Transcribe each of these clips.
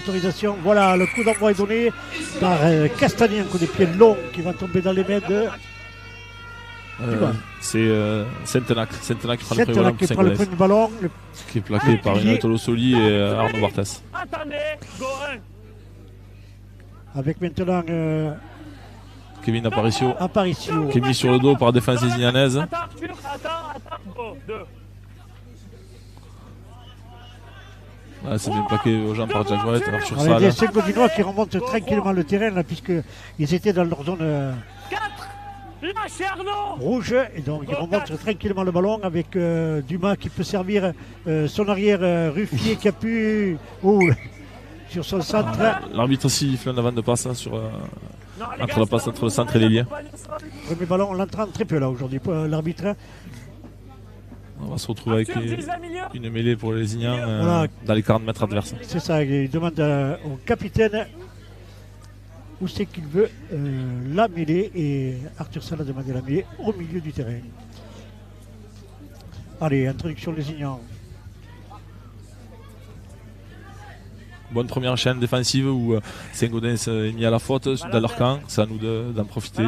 Autorisation, voilà, le coup d'envoi est donné par Castagnin, un coup de pied long qui va tomber dans les mains de... C'est Saint-Tenac qui prend le premier ballon qui est plaqué par Tolo Soli et Arnaud Barthès. Avec maintenant Kevin Aparicio qui est mis sur le dos par la défense désignanaise. C'est bien plaqué aux jambes par Jack White. Il y a des Saint-Gaudinois qui remontent tranquillement le terrain là, puisqu'ils étaient dans leur zone rouge, et donc ils remontent tranquillement le ballon avec Dumas qui peut servir son arrière Ruffier qui a pu sur son centre. L'arbitre siffle en avant de passe entre la passe entre le centre et l'ailier. Premier ballon, on l'entend très peu là aujourd'hui pour l'arbitre. On va se retrouver avec une mêlée pour les Lésignans dans les 40 mètres adverses. C'est ça, il demande au capitaine où c'est qu'il veut la mêlée, et Arthur Sall a demandé la mêlée au milieu du terrain. Allez, introduction Lésignans. Bonne première chaîne défensive où Saint-Gaudens est mis à la faute dans leur camp. C'est à nous d'en profiter.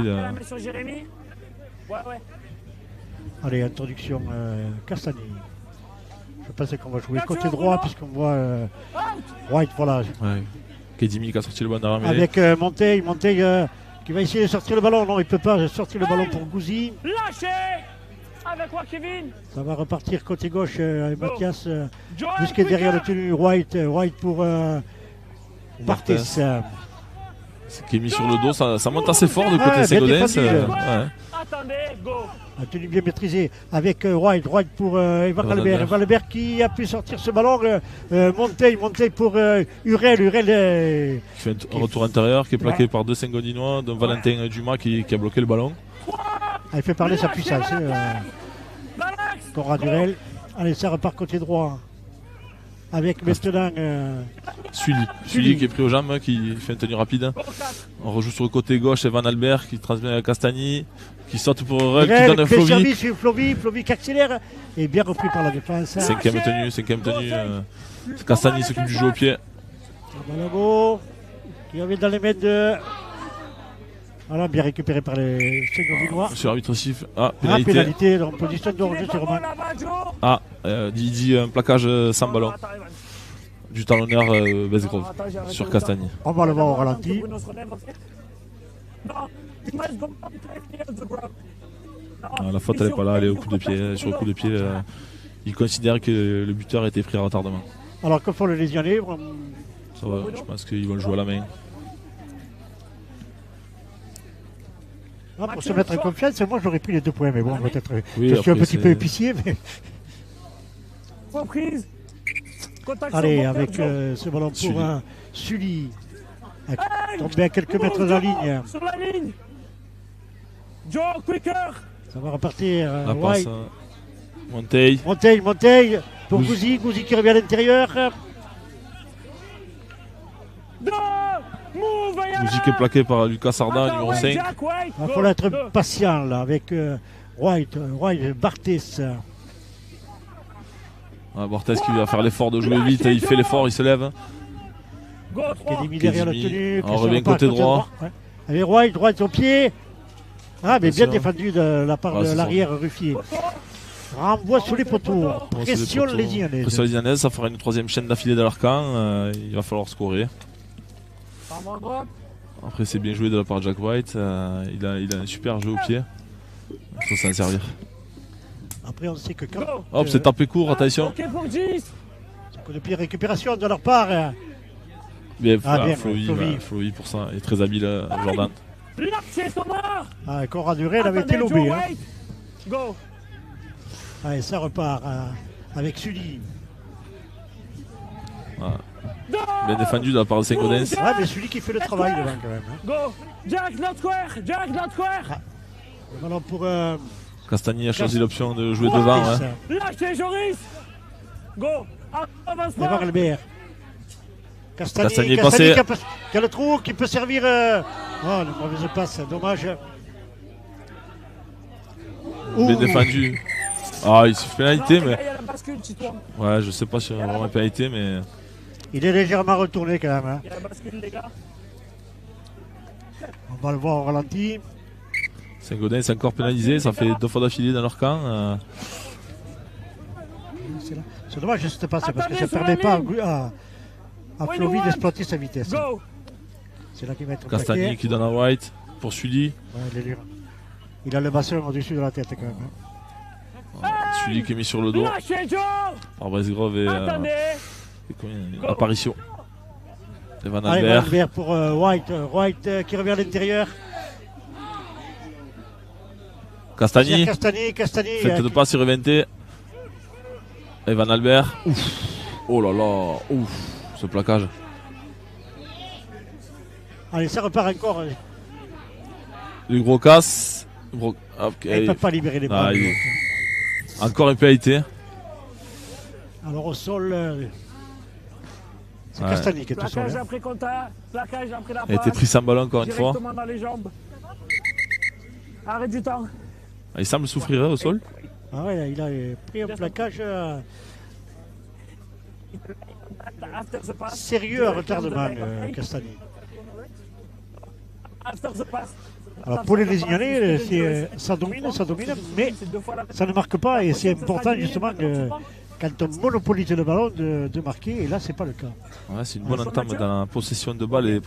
Allez, introduction Castagni. Je pense qu'on va jouer côté droit puisqu'on voit White, voilà. Ouais. Kedimi qui a sorti le ballon dans la mêlée. Avec Monteil qui va essayer de sortir le ballon. Non, il ne peut pas sortir le ballon pour Gouzi. Lâchez avec quoi, Kevin? Ça va repartir côté gauche avec Mathias Bousquet derrière le tenu. White pour Barthès. Qui est mis sur le dos. Ça monte assez fort de côté Saint-Gaudens. Attendez, go. Un tenue bien maîtrisé avec White pour Evan Albert. Evan Albert qui a pu sortir ce ballon. Monteil pour Hurel. Qui fait un retour intérieur, qui est plaqué par deux Saint-Gaudinois, dont Valentin Dumas qui a bloqué le ballon. Il fait parler sa puissance. Conrad Hurel. Allez, ça repart côté droit. Avec maintenant Sully qui est pris aux jambes, qui fait une tenue rapide. On rejoue sur le côté gauche Evan Albert qui transmet à Castagni, qui saute pour Hurel, qui donne à Flovy. Flovy qui accélère et bien repris par la défense. Cinquième tenue. Castagni s'occupe du jeu au pied. Balago qui revient dans les mains de... Voilà, bien récupéré par les Saint-Gaudinois. Monsieur l'arbitre siffle. Pénalité en position de danger sur Romain. Didi, un plaquage sans ballon. Du talonneur Bezgrove sur Castagni. On va le voir au ralenti. La faute elle n'est pas là, elle est au coup de pied. Sur le coup de pied, il considère que le buteur a été pris à retardement. Alors que font les Lésignais? Ça va, je pense qu'ils vont le jouer à la main. Pour se mettre en confiance, moi j'aurais pris les 2 points, mais bon, peut-être je suis un petit peu épicier. Mais... Allez, avec ce ballon pour Sully, tombé à quelques mètres de la ligne. Sur la ligne. Joe, quicker. Ça va repartir. La passe. Monteil pour Gouzi qui revient à l'intérieur. Gouzi qui est plaqué par Lucas Sarda, numéro 5. Il faut être patient là avec White, Barthès. Barthès qui va faire l'effort de jouer vite, il fait l'effort, il se lève. Kedimi derrière le tenue. On revient côté droit. Allez, White au pied. Mais bien défendu de la part de l'arrière Ruffier. Renvoie sous les poteaux. Pression Lésignanaise. Ça fera une 3e chaîne d'affilée dans leur camp. Il va falloir scorer. Après c'est bien joué de la part de Jack White, il a un super jeu au pied, il faut s'en servir. Après on sait que quand... Hop, c'est tapé court, attention. De pied récupération de leur part. Bien, Flovy pour ça, il est très habile Jordan. Conrad Hurel avait été lobé. Allez, ça repart avec Sully. Bien défendu de la part de Saint-Gaudens. Mais celui qui fait le travail devant quand même. Go! Jack, not square! Le ballon pour... Castagni a choisi l'option de jouer devant. Lâchez Joris! Go! Avance pas! Albert. Castagni est passé. Qui a le trou, qui peut servir... Oh, le mauvais passe, dommage. Bien défendu. Il se fait pénalité, mais... Ouais, je sais pas si on a vraiment pénalité, mais... Il est légèrement retourné quand même. Hein. Il y a la bascule, les gars. On va le voir au ralenti. Saint-Gaudens c'est encore pénalisé, ça fait 2 fois d'affilée dans leur camp. C'est dommage que cette passe parce que ça ne permet pas à Flovy d'exploiter sa vitesse. C'est là qu'il va être Castagny plaqué. qui donne à White pour Sully. Ouais, il a le bassin au-dessus de la tête quand même. Sully qui est mis sur le dos par Bresgrove et Apparition. Et Van Allez, Albert. Van Albert pour White. White qui revient à l'intérieur. Castagny. Castagny. Fête de passe sur Eventé. Et Van Albert. Ouf. Oh là là. Ouf. Ce plaquage. Allez, ça repart encore. Du gros casse. Okay. Il ne peut pas libérer les balles. Encore une pénalité. Alors au sol, c'est Castagny qui est au sol. Plaquage après contact, plaquage après la passe. Il a été pris sans ballon encore une fois. Directement dans les jambes. Arrête du temps. Il semble souffrir au sol. Ah ouais, il a pris un plaquage sérieux à retardement, Castagny. Alors pour les Lésignanais, ça domine, mais ça ne marque pas et c'est important justement quand on monopolise le ballon de marquer et là c'est pas le cas. Ouais, c'est une bonne entame dans la possession de balle et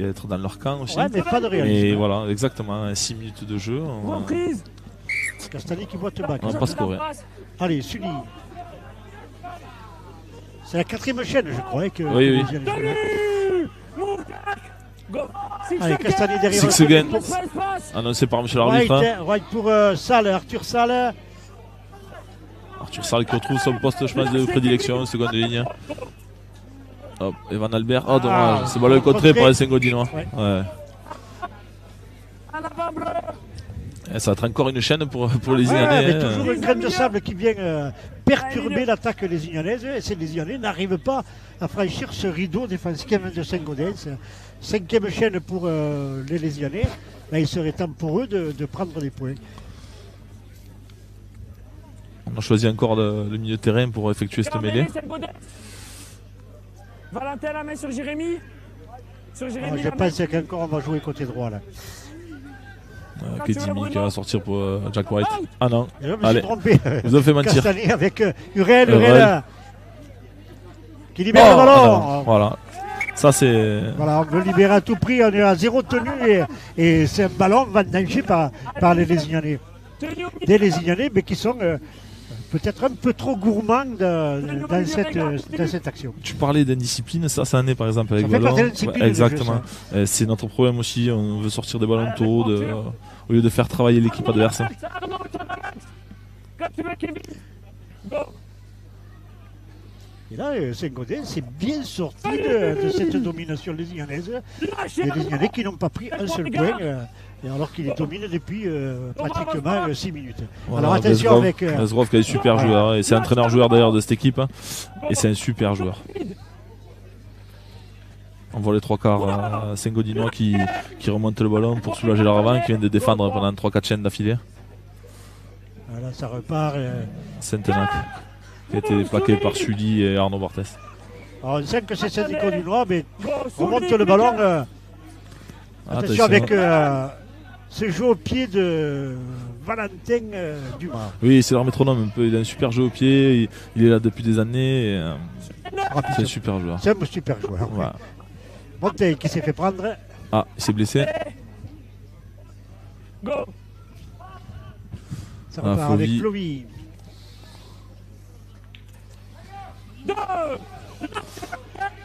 être dans leur camp aussi. Ouais, mais pas de réalisme. Et voilà, exactement, 6 minutes de jeu. Castagny qui boite back. On va pas scorer. Allez, Sully. C'est la 4e chaîne, je crois. Que oui. Allez, Castagny derrière. Six again. Annoncé par monsieur l'arbitre. White pour Arthur Salle. Arthur Salle qui retrouve son poste, je pense, de prédilection, seconde ligne. Hop, et Van Albert. Oh, dommage. C'est ballon contré par les Saint-Gaudinois. Ouais. Et ça va être encore une chaîne pour les Lésignanais. Toujours une graine de sable qui vient perturber l'attaque lésignanaise. Et ces Lésignanais n'arrivent pas à franchir ce rideau défensif de Saint-Gaudens. 5e chaîne pour les Lésignanais. Là, il serait temps pour eux de prendre des points. On a choisi encore le milieu de terrain pour effectuer cette mêlée. Valentin la main sur Jérémy. Je pense qu'encore on va jouer côté droit là. Kedimi qui va sortir pour Jack White. Ah non, je me allez, suis trompé. Vous avez fait mentir. Castagny avec Hurel qui libère le ballon. Voilà, ça c'est... Voilà, on veut libérer à tout prix, on est à 0 tenue et c'est un ballon vendangé par les Lésignanais. Des Lésignanais mais qui sont peut-être un peu trop gourmands dans cette action. Tu parlais d'indiscipline, ça en est par exemple avec ça fait ballon. Ouais, exactement. C'est notre problème aussi, on veut sortir des ballons tôt au lieu de faire travailler l'équipe adverse. Et là, Saint-Gaudens s'est bien sorti de cette domination lésignanaise. Les Lésignanais qui n'ont pas pris un seul point, alors qu'ils les dominent depuis pratiquement 6 minutes. Voilà, alors attention avec... Bresgrove qui est un super joueur, et c'est entraîneur-joueur d'ailleurs de cette équipe, et c'est un super joueur. On voit les 3 quarts Saint-Gaudinois qui remontent le ballon pour soulager leur avant, qui viennent de défendre pendant 3-4 chaînes d'affilée. Voilà, ça repart. Saint-Enac qui a été plaqué par Sully et Arnaud Barthès. Alors on sait que c'est Saint-Gaudinois, mais on monte le ballon. Attention avec ce jeu au pied de Valentin Dumas. Oui, c'est leur métronome un peu. Il a un super jeu au pied, il est là depuis des années. C'est un super joueur. C'est un super joueur. Voilà. Montaigne qui s'est fait prendre. Ah, il s'est blessé. Ça repart avec Flovy.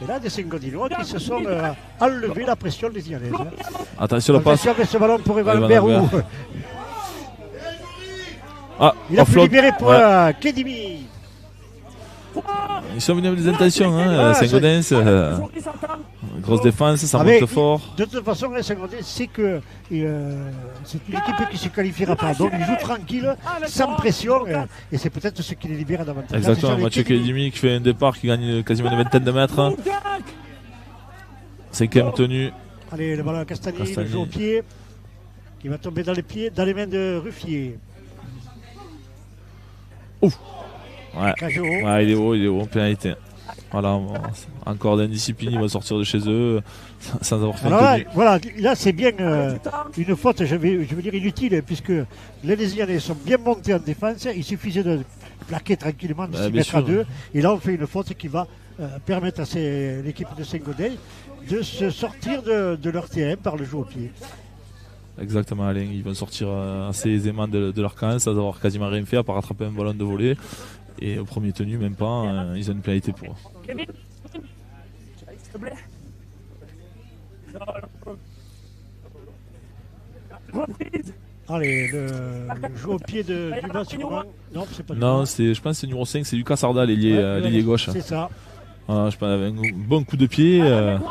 Et là, des Saint-Gaudinois qui se sont enlevés la pression lésignanaise. Attention la passe. Attention avec ce ballon pour Evan Albert. Il a pu libérer pour Kedimi. Ils sont venus avec des intentions, Saint-Gaudens. Grosse défense, ça monte fort. De toute façon, Saint-Gaudens sait que c'est une équipe qui ne se qualifiera pas. Donc ils jouent tranquille, sans pression, et c'est peut-être ce qui les libère davantage. Exactement, Mathieu Kedimi qui fait un départ qui gagne quasiment une vingtaine de mètres. 5e tenue. Allez, le ballon à Castagny, le jeu au pied, qui va tomber dans les mains de Ruffier. Ouf. Ouais, il est haut, pénalité. Voilà, encore d'indiscipline, ils vont sortir de chez eux sans avoir fait Alors une là, tenue. voilà, là c'est bien une faute, je veux dire inutile, puisque les Lésignanais sont bien montés en défense. Il suffisait de plaquer tranquillement, de s'y bien mettre à sûr. deux. Et là, on fait une faute qui va permettre à l'équipe de Saint-Gaudens de se sortir de leur terrain par le jeu au pied. Exactement, Alain. Ils vont sortir assez aisément de leur camp sans avoir quasiment rien fait à part attraper un ballon de volée. Et au premier tenu, même pas, ils ont une pénalité pour eux. Kevin, s'il te plaît. Reprise. Allez, le jeu au pied de Dumas, non, c'est pas Non, Dumas. je pense que c'est numéro 5, c'est Lucas Sarda, l'ailier gauche. C'est ça. Voilà, je pense avec un bon coup de pied.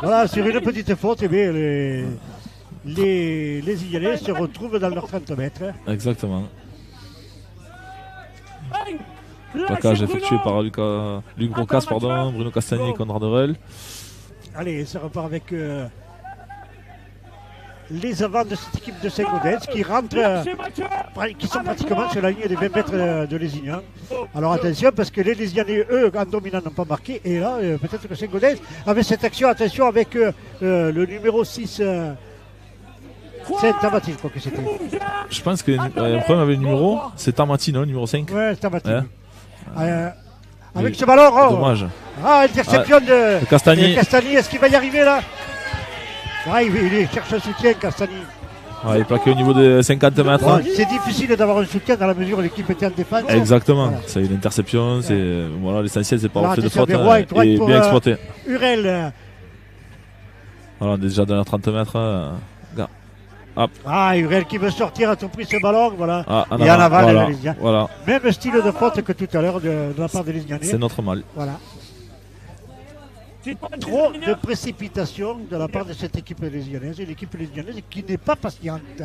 Voilà, sur une petite faute, eh bien, les Lésignanais se retrouvent dans leurs 30 mètres. Exactement. Bang. Plaquage Lâchez effectué Bruno. par Luc Brocas, Bruno Castagnier et Conrad Dorel. Allez, ça repart avec les avants de cette équipe de Saint-Gaudens qui rentrent, Lâchez Mathieu. qui sont pratiquement sur la ligne des 20 mètres de Lézignan. Alors attention, parce que les Lézignanais, eux, en dominant, n'ont pas marqué. Et là, peut-être que Saint-Gaudens avait cette action. Attention avec le numéro 6, Saint-Amati, je crois que c'était. Je pense qu'il y a un problème avec le numéro. C'est Tamati, non, le numéro 5. Ouais, Saint-Amati. Ouais. Avec ce ballon, oh, Dommage. interception de Castagnier. Castagnier. Est-ce qu'il va y arriver là? Il cherche un soutien, Castagnier. Ouais, il est plaqué au niveau des 50 mètres. Bon, c'est difficile d'avoir un soutien dans la mesure où l'équipe était en défense. Exactement. Voilà. C'est une interception. C'est voilà, l'essentiel, c'est pas Alors, avoir fait de attention, faute Verroy, il doit et être pour, bien exploité. Hurel. Voilà, on est déjà dans les 30 mètres. Hurel qui veut sortir à tout prix ce ballon. Voilà. En Et en avant, voilà, les Lésignanais. voilà. Même style de faute que tout à l'heure de la part des Lésignanais. C'est notre mal. Voilà. Trop de précipitation de la part de cette équipe lésianaise. Et l'équipe lésianaise qui n'est pas patiente. Je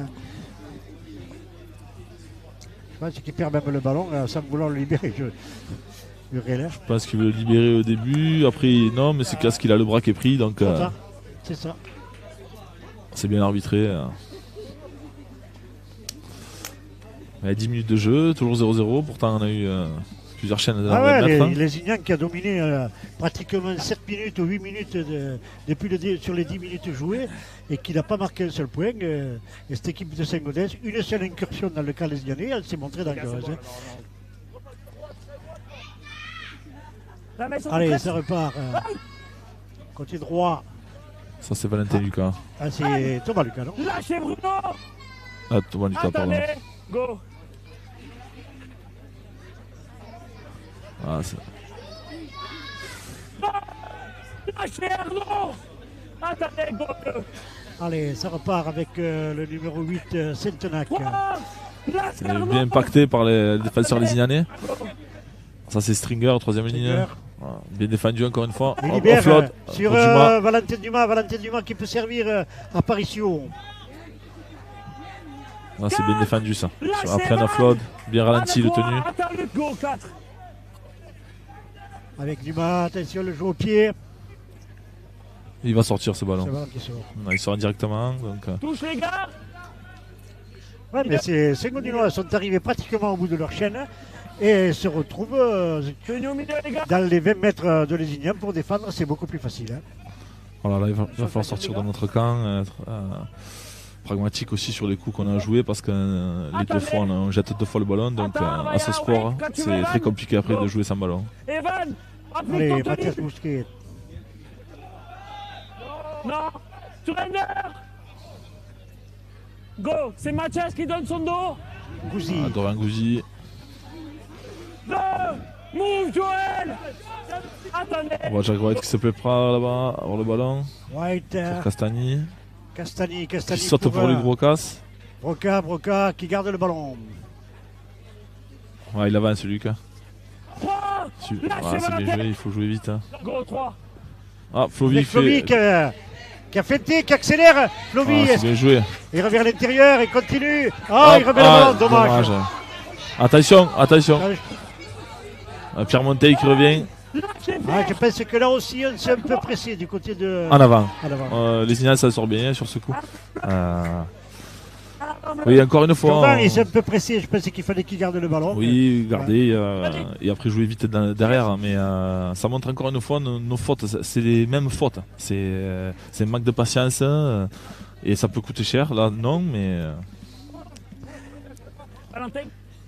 pense qu'il perd même le ballon sans vouloir le libérer. Hurel. Je pense qu'il veut le libérer au début. Après, non, mais c'est parce qu'il a le bras qui est pris. Donc, C'est ça. c'est bien arbitré. Il y a 10 minutes de jeu, toujours 0-0. Pourtant, on a eu plusieurs chaînes dans le mètre. Les Lézignan qui a dominé pratiquement 7 minutes ou 8 minutes sur les 10 minutes jouées et qui n'a pas marqué un seul point. Et cette équipe de Saint-Gaudens, une seule incursion dans le camp lésignanais, elle s'est montrée dangereuse. Allez, ça repart. Côté droit. Ça, c'est Valentin Lucas. C'est Thomas Lucas, non? Lâchez Bruno. Thomas Lucas, pardon. Attendez. Go. Lâchez Arnaud. Attendez, go. Allez, ça repart avec le numéro 8, Saint-Tenac. C'est bien impacté par les défenseurs lésignanais. Ça, c'est Stringer, troisième ligne. Voilà. Bien défendu encore une fois. Il libère Offload sur pour Dumas. Valentin Dumas qui peut servir apparition. C'est bien défendu ça. Après un offload, bien ralenti le tenu. Go 4. Avec Dumas, attention le jeu au pied. Il va sortir ce ballon. C'est le ballon qui sort. Non, il sort indirectement. Donc, Touche les gars. Ouais, mais ces Saint-Gaudinois sont arrivés pratiquement au bout de leur chaîne et se retrouvent Tenez au milieu les gars. dans les 20 mètres de Lézignan pour défendre, c'est beaucoup plus facile. voilà, là, il va falloir sortir de notre camp. Être, pragmatique aussi sur les coups qu'on a joués parce que les deux fois on jette 2 fois le ballon. Donc à ce sport, c'est très compliqué après de jouer sans ballon. Evan. Allez, Mathias Bousquet. Non. Surrender. Go. C'est Mathias qui donne son dos. Gouzi. Dorian Gouzi. Go. Move Joël. Attendez. On voit Jack White qui se prépare là-bas, avoir le ballon. White. Pour Castagny. Castagny Qui saute pour les Brocas. Broca qui garde le ballon. Ouais, il avance Lucas. 3. C'est bien joué, il faut jouer vite. Hein. Go 3. Flovy qui a feinté, qui accélère. Flovy, c'est bien joué. il revient à l'intérieur, il continue. Il remet le ballon, dommage. Attention. Pierre Monteil qui revient. Je pense que là aussi, on s'est un peu pressé du côté de. En avant. À l'avant. Les signaux, ça sort bien sur ce coup. Oui, encore une fois. Jordan, il s'est un peu pressé, je pensais qu'il fallait qu'il garde le ballon. Oui, garder et après jouer vite derrière. Mais ça montre encore une fois nos fautes. C'est les mêmes fautes. C'est un manque de patience et ça peut coûter cher. Là, non, mais. Valentin.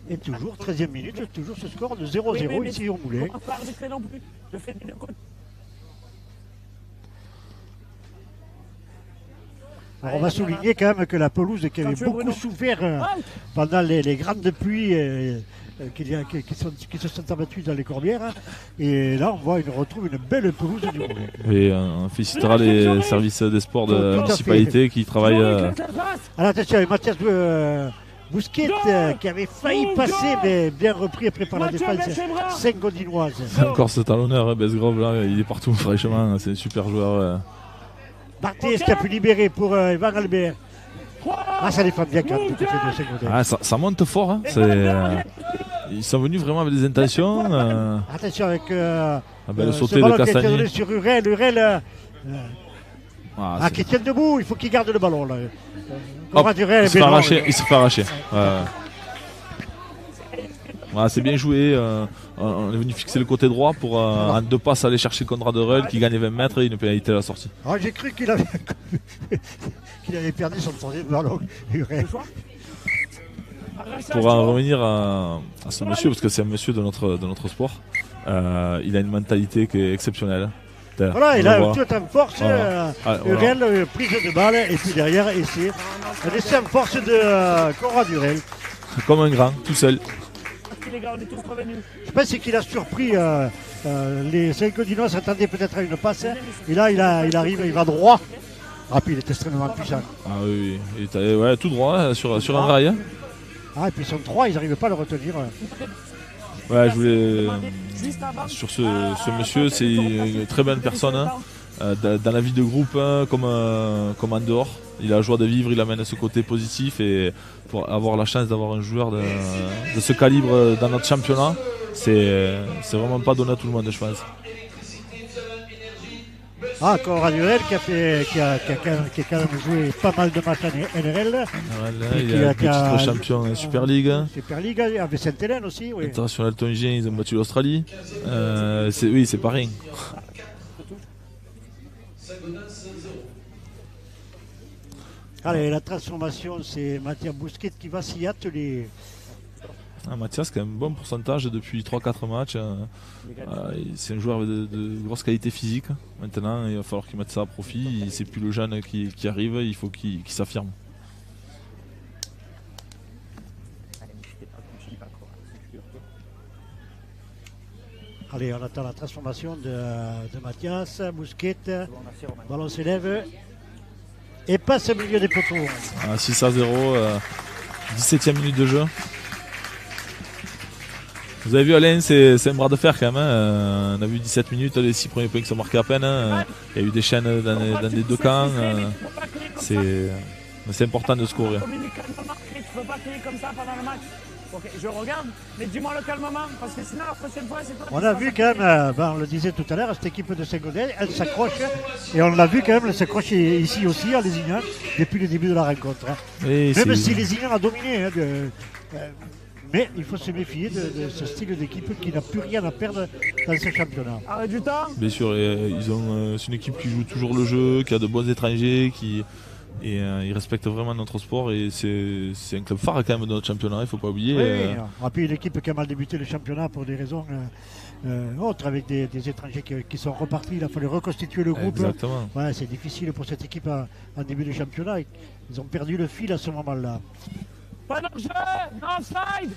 Et toujours, 13e minute, toujours ce score de 0-0 ici au Moulin. On ne pas arbitrer non plus. Je fais des deux côtés. Alors on va souligner quand même que la pelouse qui avait beaucoup souffert pendant les grandes pluies qui se sont abattues dans les Corbières. Hein. Et là, on retrouve une belle pelouse du Moulin. Et on félicitera les services des sports de la municipalité qui travaillent. Alors attention, avec Mathias Bousquet qui avait failli passer, mais bien repris après par la défense saint-gaudinoise. Encore ce talonneur, Besgrove, là, il est partout, franchement, c'est un super joueur. Barthez qui a pu libérer pour Evan Albert. Ah, ça défend bien quand même du côté de Saint-Gaudin. Ah, ça monte fort. Hein. Ils sont venus vraiment avec des intentions. Attention avec le ce sauté ballon de qui a été Castagnier. donné sur Hurel. Hurel qui tient debout, il faut qu'il garde le ballon. Là. Il se fait arracher. C'est bien joué. On est venu fixer le côté droit pour en 2 passes aller chercher Conrad Hurel qui gagne 20 mètres et une pénalité à la sortie. J'ai cru qu'il avait perdu son troisième ballon. Hurel. Pour en revenir à ce monsieur, parce que c'est un monsieur de notre sport, il a une mentalité qui est exceptionnelle. Voilà, il a tout en force. Hurel, prise de balle, et puis derrière, essai. Un essai en force de Conrad Hurel. Comme un grand, tout seul. Je pense qu'il a surpris les Saint-Gaudinois s'attendaient peut-être à une passe. Et là, il arrive, il va droit. Puis il est extrêmement puissant. Ah oui, il était tout droit sur un rail. Hein. Et puis son 3, ils n'arrivaient pas à le retenir. Ouais, je voulais. Sur ce monsieur, c'est une très bonne personne. Hein. Dans la vie de groupe, comme en dehors. Il a la joie de vivre, il amène ce côté positif. Et pour avoir la chance d'avoir un joueur de ce calibre dans notre championnat, c'est vraiment pas donné à tout le monde, je pense. Conrad Hurel qui a quand même joué pas mal de matchs en NRL. Il a titre champion en Super League. Super League avec Sainte-Hélène aussi. Oui. International Tonigien, ils ont battu l'Australie. C'est pas rien. Allez, la transformation, c'est Mathias Bousquet qui va s'y atteler. Mathias, qui a un bon pourcentage depuis 3-4 matchs. C'est un joueur de grosse qualité physique. Maintenant, il va falloir qu'il mette ça à profit. C'est plus le jeune qui arrive, il faut qu'il s'affirme. Allez, on attend la transformation de Mathias Bousquet. Ballon s'élève. Et passe au milieu des poteaux. 6-0, 17e minute de jeu. Vous avez vu Alain, c'est un bras de fer quand même. Hein. On a vu 17 minutes, les 6 premiers points qui sont marqués à peine. Hein. Il y a eu des chaînes dans les 2 camps. C'est important de scorer. Tu peux pas crier comme ça pendant le match. Ok, je regarde, mais dis-moi le calmement, parce que sinon la prochaine fois c'est toi. On a vu quand même, on le disait tout à l'heure, cette équipe de Saint-Gaudin, elle s'accroche, et on l'a vu quand même, elle s'accroche ici aussi, en Lézignan, depuis le début de la rencontre. Hein. Même si Lézignan a dominé, mais il faut se méfier de ce style d'équipe qui n'a plus rien à perdre dans ce championnat. Arrête du temps. Bien sûr, c'est une équipe qui joue toujours le jeu, qui a de bons étrangers, et ils respectent vraiment notre sport et c'est un club phare quand même de notre championnat, il ne faut pas oublier. Oui, et puis une équipe qui a mal débuté le championnat pour des raisons autres, avec des étrangers qui sont repartis, il a fallu reconstituer le groupe. Exactement. Ouais, c'est difficile pour cette équipe en début de championnat, ils ont perdu le fil à ce moment-là. Pas d'enjeu, offside.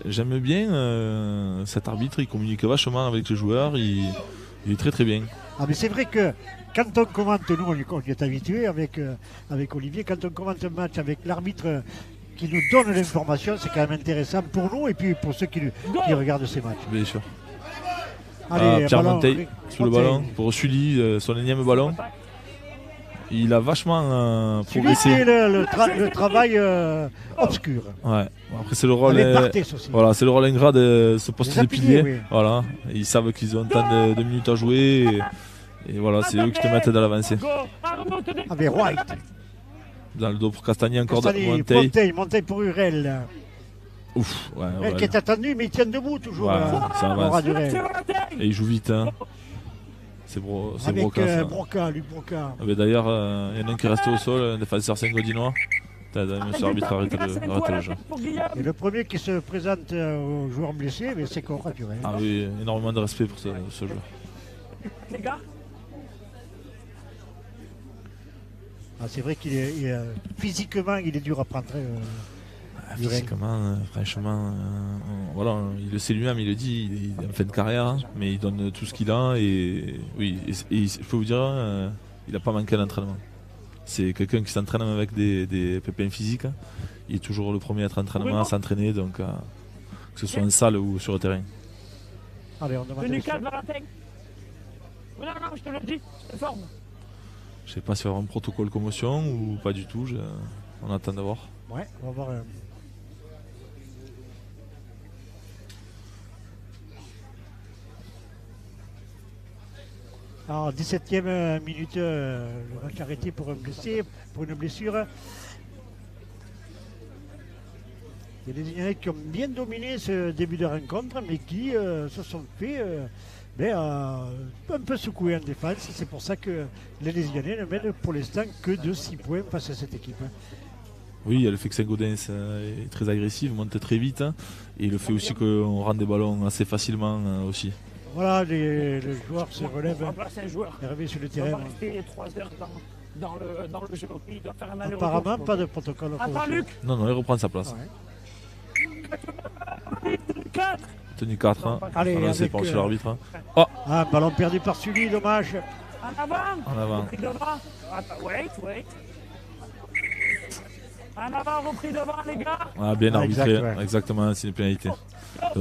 J'aime bien cet arbitre, il communique vachement avec les joueurs, il est très très bien. Mais c'est vrai que quand on commente, nous on y est habitué avec Olivier, quand on commente un match avec l'arbitre qui nous donne l'information, c'est quand même intéressant pour nous et puis pour ceux qui regardent ces matchs. Bien sûr. Allez, Pierre Monteil sous le ballon pour Sully, son énième ballon. Il a vachement progressé. C'est le travail obscur. Ouais. Après c'est le rôle. Voilà, c'est le rôle ingrat de ce poste de pilier. Oui. Voilà. Ils savent qu'ils ont tant de minutes à jouer. Et voilà, c'est eux qui te mettent dans l'avancée. Avec White. Dans le dos pour Castagny, encore Monteil. Monteil pour Hurel. Ouf, ouais. Qui est attendu, mais il tient debout toujours. Ouais, ça avance. Et il joue vite. Hein. C'est avec Broca. Broca, Luc Broca. D'ailleurs, il y en a un qui est resté au sol, un défenseur Saint-Gaudinois. Monsieur l'arbitre, arrêtez le jeu. Et le premier qui se présente aux joueurs blessés, c'est Conrad Hurel. Ah oui, énormément de respect pour ce jeu. Les gars, c'est vrai qu'il est physiquement, il est dur à prendre. Physiquement, franchement, voilà, il le sait lui-même, il le dit, il est en fin de carrière, hein, mais il donne tout ce qu'il a et oui, et je peux vous dire, il n'a pas manqué d'entraînement. C'est quelqu'un qui s'entraîne même avec des pépins physiques. Hein. Il est toujours le premier à être entraînement, à s'entraîner, donc que ce soit en salle ou sur le terrain. Allez, on demande. Tenu 4, Valentin. Non, je te le dis, je te forme. Je sais pas si il va y avoir un protocole commotion ou pas du tout. On attend de voir. Ouais, on va voir. En 17e minute, le match arrêté pour une blessure. Il y a des Ignalais qui ont bien dominé ce début de rencontre, mais qui se sont fait un peu secouer en défense. C'est pour ça que les Lésianais ne mènent pour l'instant que de 6 points face à cette équipe. Oui, il y a le fait que Saint-Gaudens est très agressif, monte très vite, hein, et le fait aussi qu'on rend des ballons assez facilement aussi. Voilà, les joueurs se relèvent. On va remplacer un joueur. Arrivé sur le On terrain. va rester 3 heures dans le jeu. Il doit faire un aller-retour. Apparemment, pas de protocole. Attends, Luc. Non, il reprend sa place. Ouais. 4. Tenu 4, hein. Allez, c'est pour l'arbitre. Hein. Oh. Un ballon perdu par Sully, dommage. En avant. En avant. Repris devant. Attends, wait. En avant, repris devant, les gars. Bien arbitré, exactement, c'est une pénalité.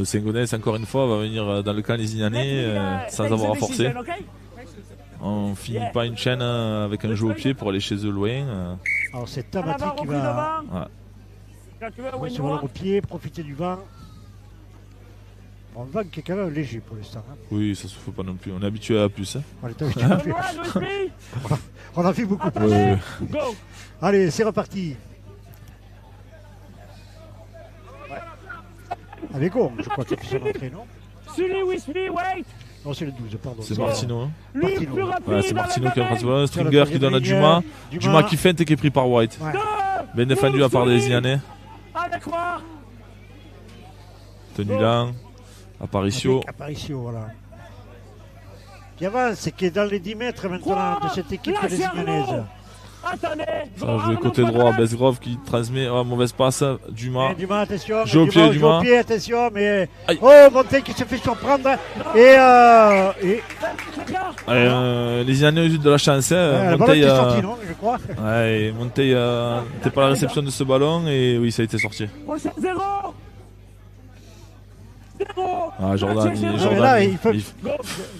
Saint-Gaudens, encore une fois, va venir dans le camp des Ignanais sans avoir à forcer. On finit pas une chaîne avec un jeu au pied pour aller chez eux loin. Alors c'est Tamati qui va sur le au pied, profiter du vent. On vent qui est quand même léger pour l'instant. Hein. Oui, ça se fait pas non plus. On est habitué à plus. Hein. On a fait beaucoup plus. Go. Allez, c'est reparti. Avec Gong, je crois qu'il fait son entrée, non? Sully, wait. Non, c'est le 12, pardon. C'est Martino. Hein. Lui, plus rapide. C'est Martino qui a principalement. Stringer qui donne à Dumas. Dumas qui feinte et qui est pris par White. Ouais. Bien défendu à part des Ignanais. Avec moi. Tenu là. Aparicio. Voilà. Qui avance, qui est dans les 10 mètres maintenant de cette équipe des Ignanaises. Attendez. Ça a joué côté droit, Besgrove qui transmet mauvaise passe, Dumas. Dumas, attention. Jeu au pied, Dumas. Attention, mais. Aïe. Oh, Monteil qui se fait surprendre. Et les Ignanais ont eu de la chance. Monteil est sorti, non, je crois. Ouais, Monteil n'était pas à la réception de ce ballon et oui, ça a été sorti. Prochain 0. Jordan,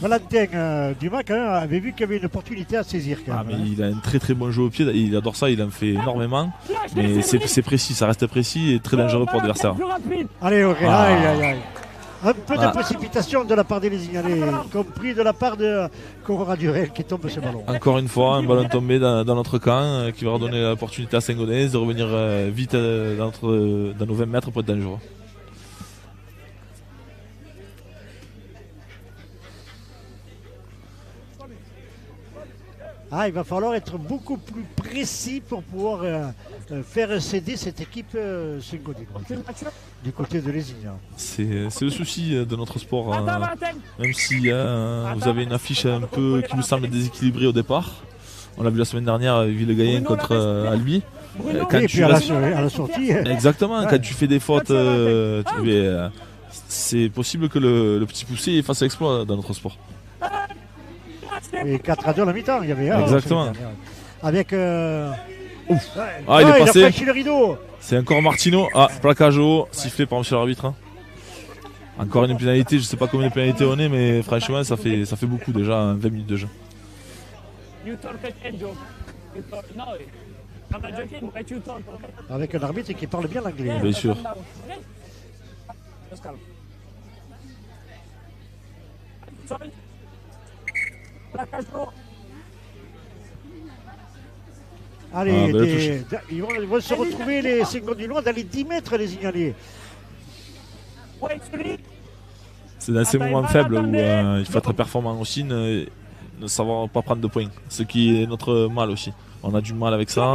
Valentin Dumas quand même avait vu qu'il y avait une opportunité à saisir quand même. Mais il a un très très bon jeu au pied, il adore ça, il en fait énormément. Mais c'est précis, ça reste précis et très dangereux pour l'adversaire. Allez, ok, aïe. Un peu de précipitation de la part des Lésignanais, y compris de la part de Conrad Hurel qui tombe ce ballon. Encore une fois, un ballon tombé dans notre camp qui va redonner l'opportunité à Saint-Gaudens de revenir vite dans nos 20 mètres pour être dangereux. Il va falloir être beaucoup plus précis pour pouvoir faire céder cette équipe Saint-Gaudinoise du côté de Lézignan. C'est le souci de notre sport. Même si vous avez une affiche un peu qui nous semble déséquilibrée au départ. On l'a vu la semaine dernière, Villegayen contre Albi. Quand tu à la sortie. Exactement, quand tu fais des fautes, c'est possible que le petit poussé fasse l'exploit dans notre sport. Et 4-2 à la mi-temps, il y avait exactement. Avec. Il est Il passé. a franchi le rideau. C'est encore Martino. Plaquage haut, sifflé par monsieur l'arbitre. Hein. Encore une pénalité, je ne sais pas combien de pénalités on est, mais franchement, ça fait beaucoup déjà, 20 minutes de jeu. Avec un arbitre qui parle bien l'anglais. Bien sûr. Allez, belle ils vont se retrouver les Saint-Gaudinois dans les 10 mètres, les Ignalais. Ouais, celui. C'est dans ces Attends, moments Evan, faibles où attendez. il faut être performant aussi, ne savoir pas prendre de points. Ce qui est notre mal aussi. On a du mal avec ça.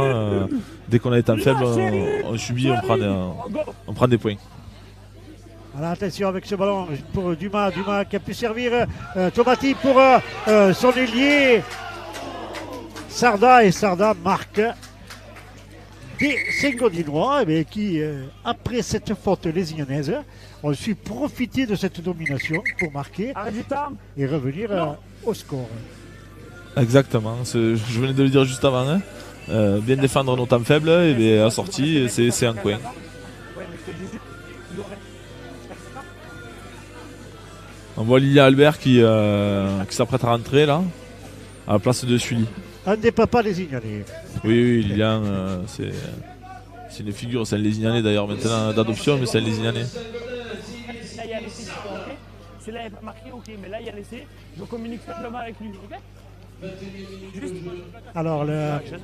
Dès qu'on a des temps faibles, on subit, on prend des points. Alors attention avec ce ballon pour Dumas qui a pu servir Tomati pour son ailier Sarda, et Sarda marque des Saint-Gaudinois qui, après cette faute lésionnnaise, ont su profiter de cette domination pour marquer Arrête du temps. et revenir au score. Exactement, je venais de le dire juste avant. Hein. Bien défendre nos temps faibles, et bien, à sortie, c'est un coin. On voit Lilia Albert qui s'apprête à rentrer là, à la place de Sully. Un des papas des Ignalais. Oui, Lilian, c'est une figure, c'est un Lésignanais d'ailleurs maintenant d'adoption, mais c'est un Lésignanais. Là, il y a l'essai. C'est là, il n'a pas marqué, ok, mais là, il y a l'essai. Je communique simplement avec lui, ok? Juste. Alors, Je sais.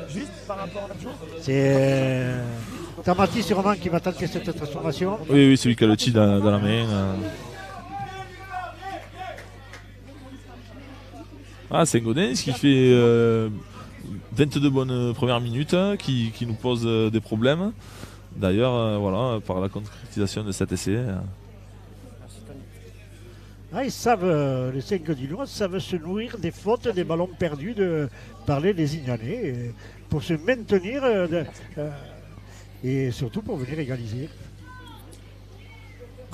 Juste par rapport à la chose. c'est Tamati sûrement qui va tenter cette transformation. Oui, celui qui a le tir dans la main. C'est Gaudens qui fait 22 bonnes premières minutes, qui nous pose des problèmes. D'ailleurs, voilà, par la concrétisation de cet essai. Ils savent, les Saint-Gaudinois savent se nourrir des fautes, des ballons perdus par les Ignalais pour se maintenir et surtout pour venir égaliser.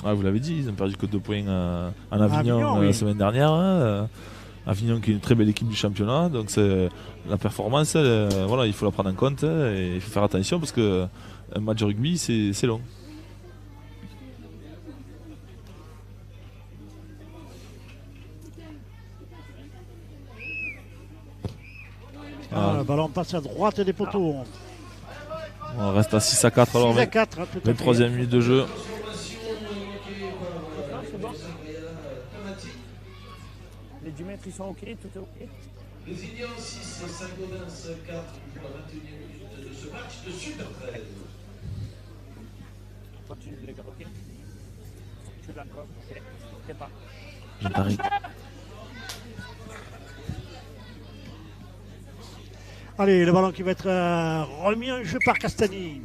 Vous l'avez dit, ils ont perdu que 2 points en Avignon, oui. la semaine dernière. Avignon qui est une très belle équipe du championnat, donc la performance, il faut la prendre en compte et il faut faire attention parce que un match de rugby c'est long. Le ballon passe à droite des poteaux. On reste à 6-4 alors. 6-4, tout à fait. 23e minute de jeu. Les 10 mètres, ils sont ok, tout est ok. Lézignan 6, Saint-Gaudens 4 pour la 21e minute de ce match de Super 13. Continue les gars, ok? Je suis d'accord, ok. C'est pas. J'arrive. Allez, le ballon qui va être remis en jeu par Castagni.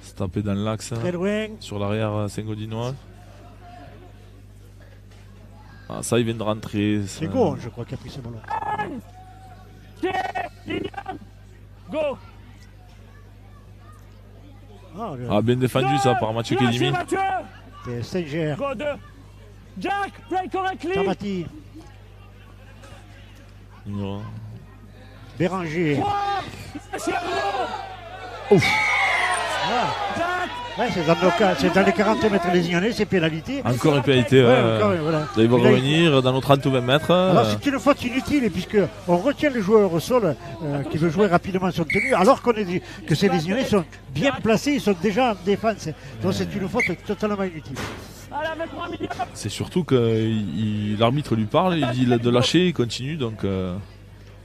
C'est tapé dans l'axe Très loin. sur l'arrière Saint-Gaudinois. Ça il vient de rentrer. C'est Go, je crois, qui a pris ce ballon. Go! Bien défendu ça par Mathieu Kedimi. C'est Saint-Ger. Go 2. Jack, play correctly. Tamati. Béranger. Ouf. C'est dans les 40 mètres les Ignalais, c'est pénalité. Encore une pénalité. Voilà. Ils vont revenir dans nos 30 ou 20 mètres. Alors c'est une faute inutile puisque on retient le joueur au sol qui veut jouer rapidement son tenue alors qu'on est dit que ces Ignalais sont bien placés, ils sont déjà en défense. Donc c'est une faute totalement inutile. C'est surtout que l'arbitre lui parle, il dit de lâcher, il continue donc.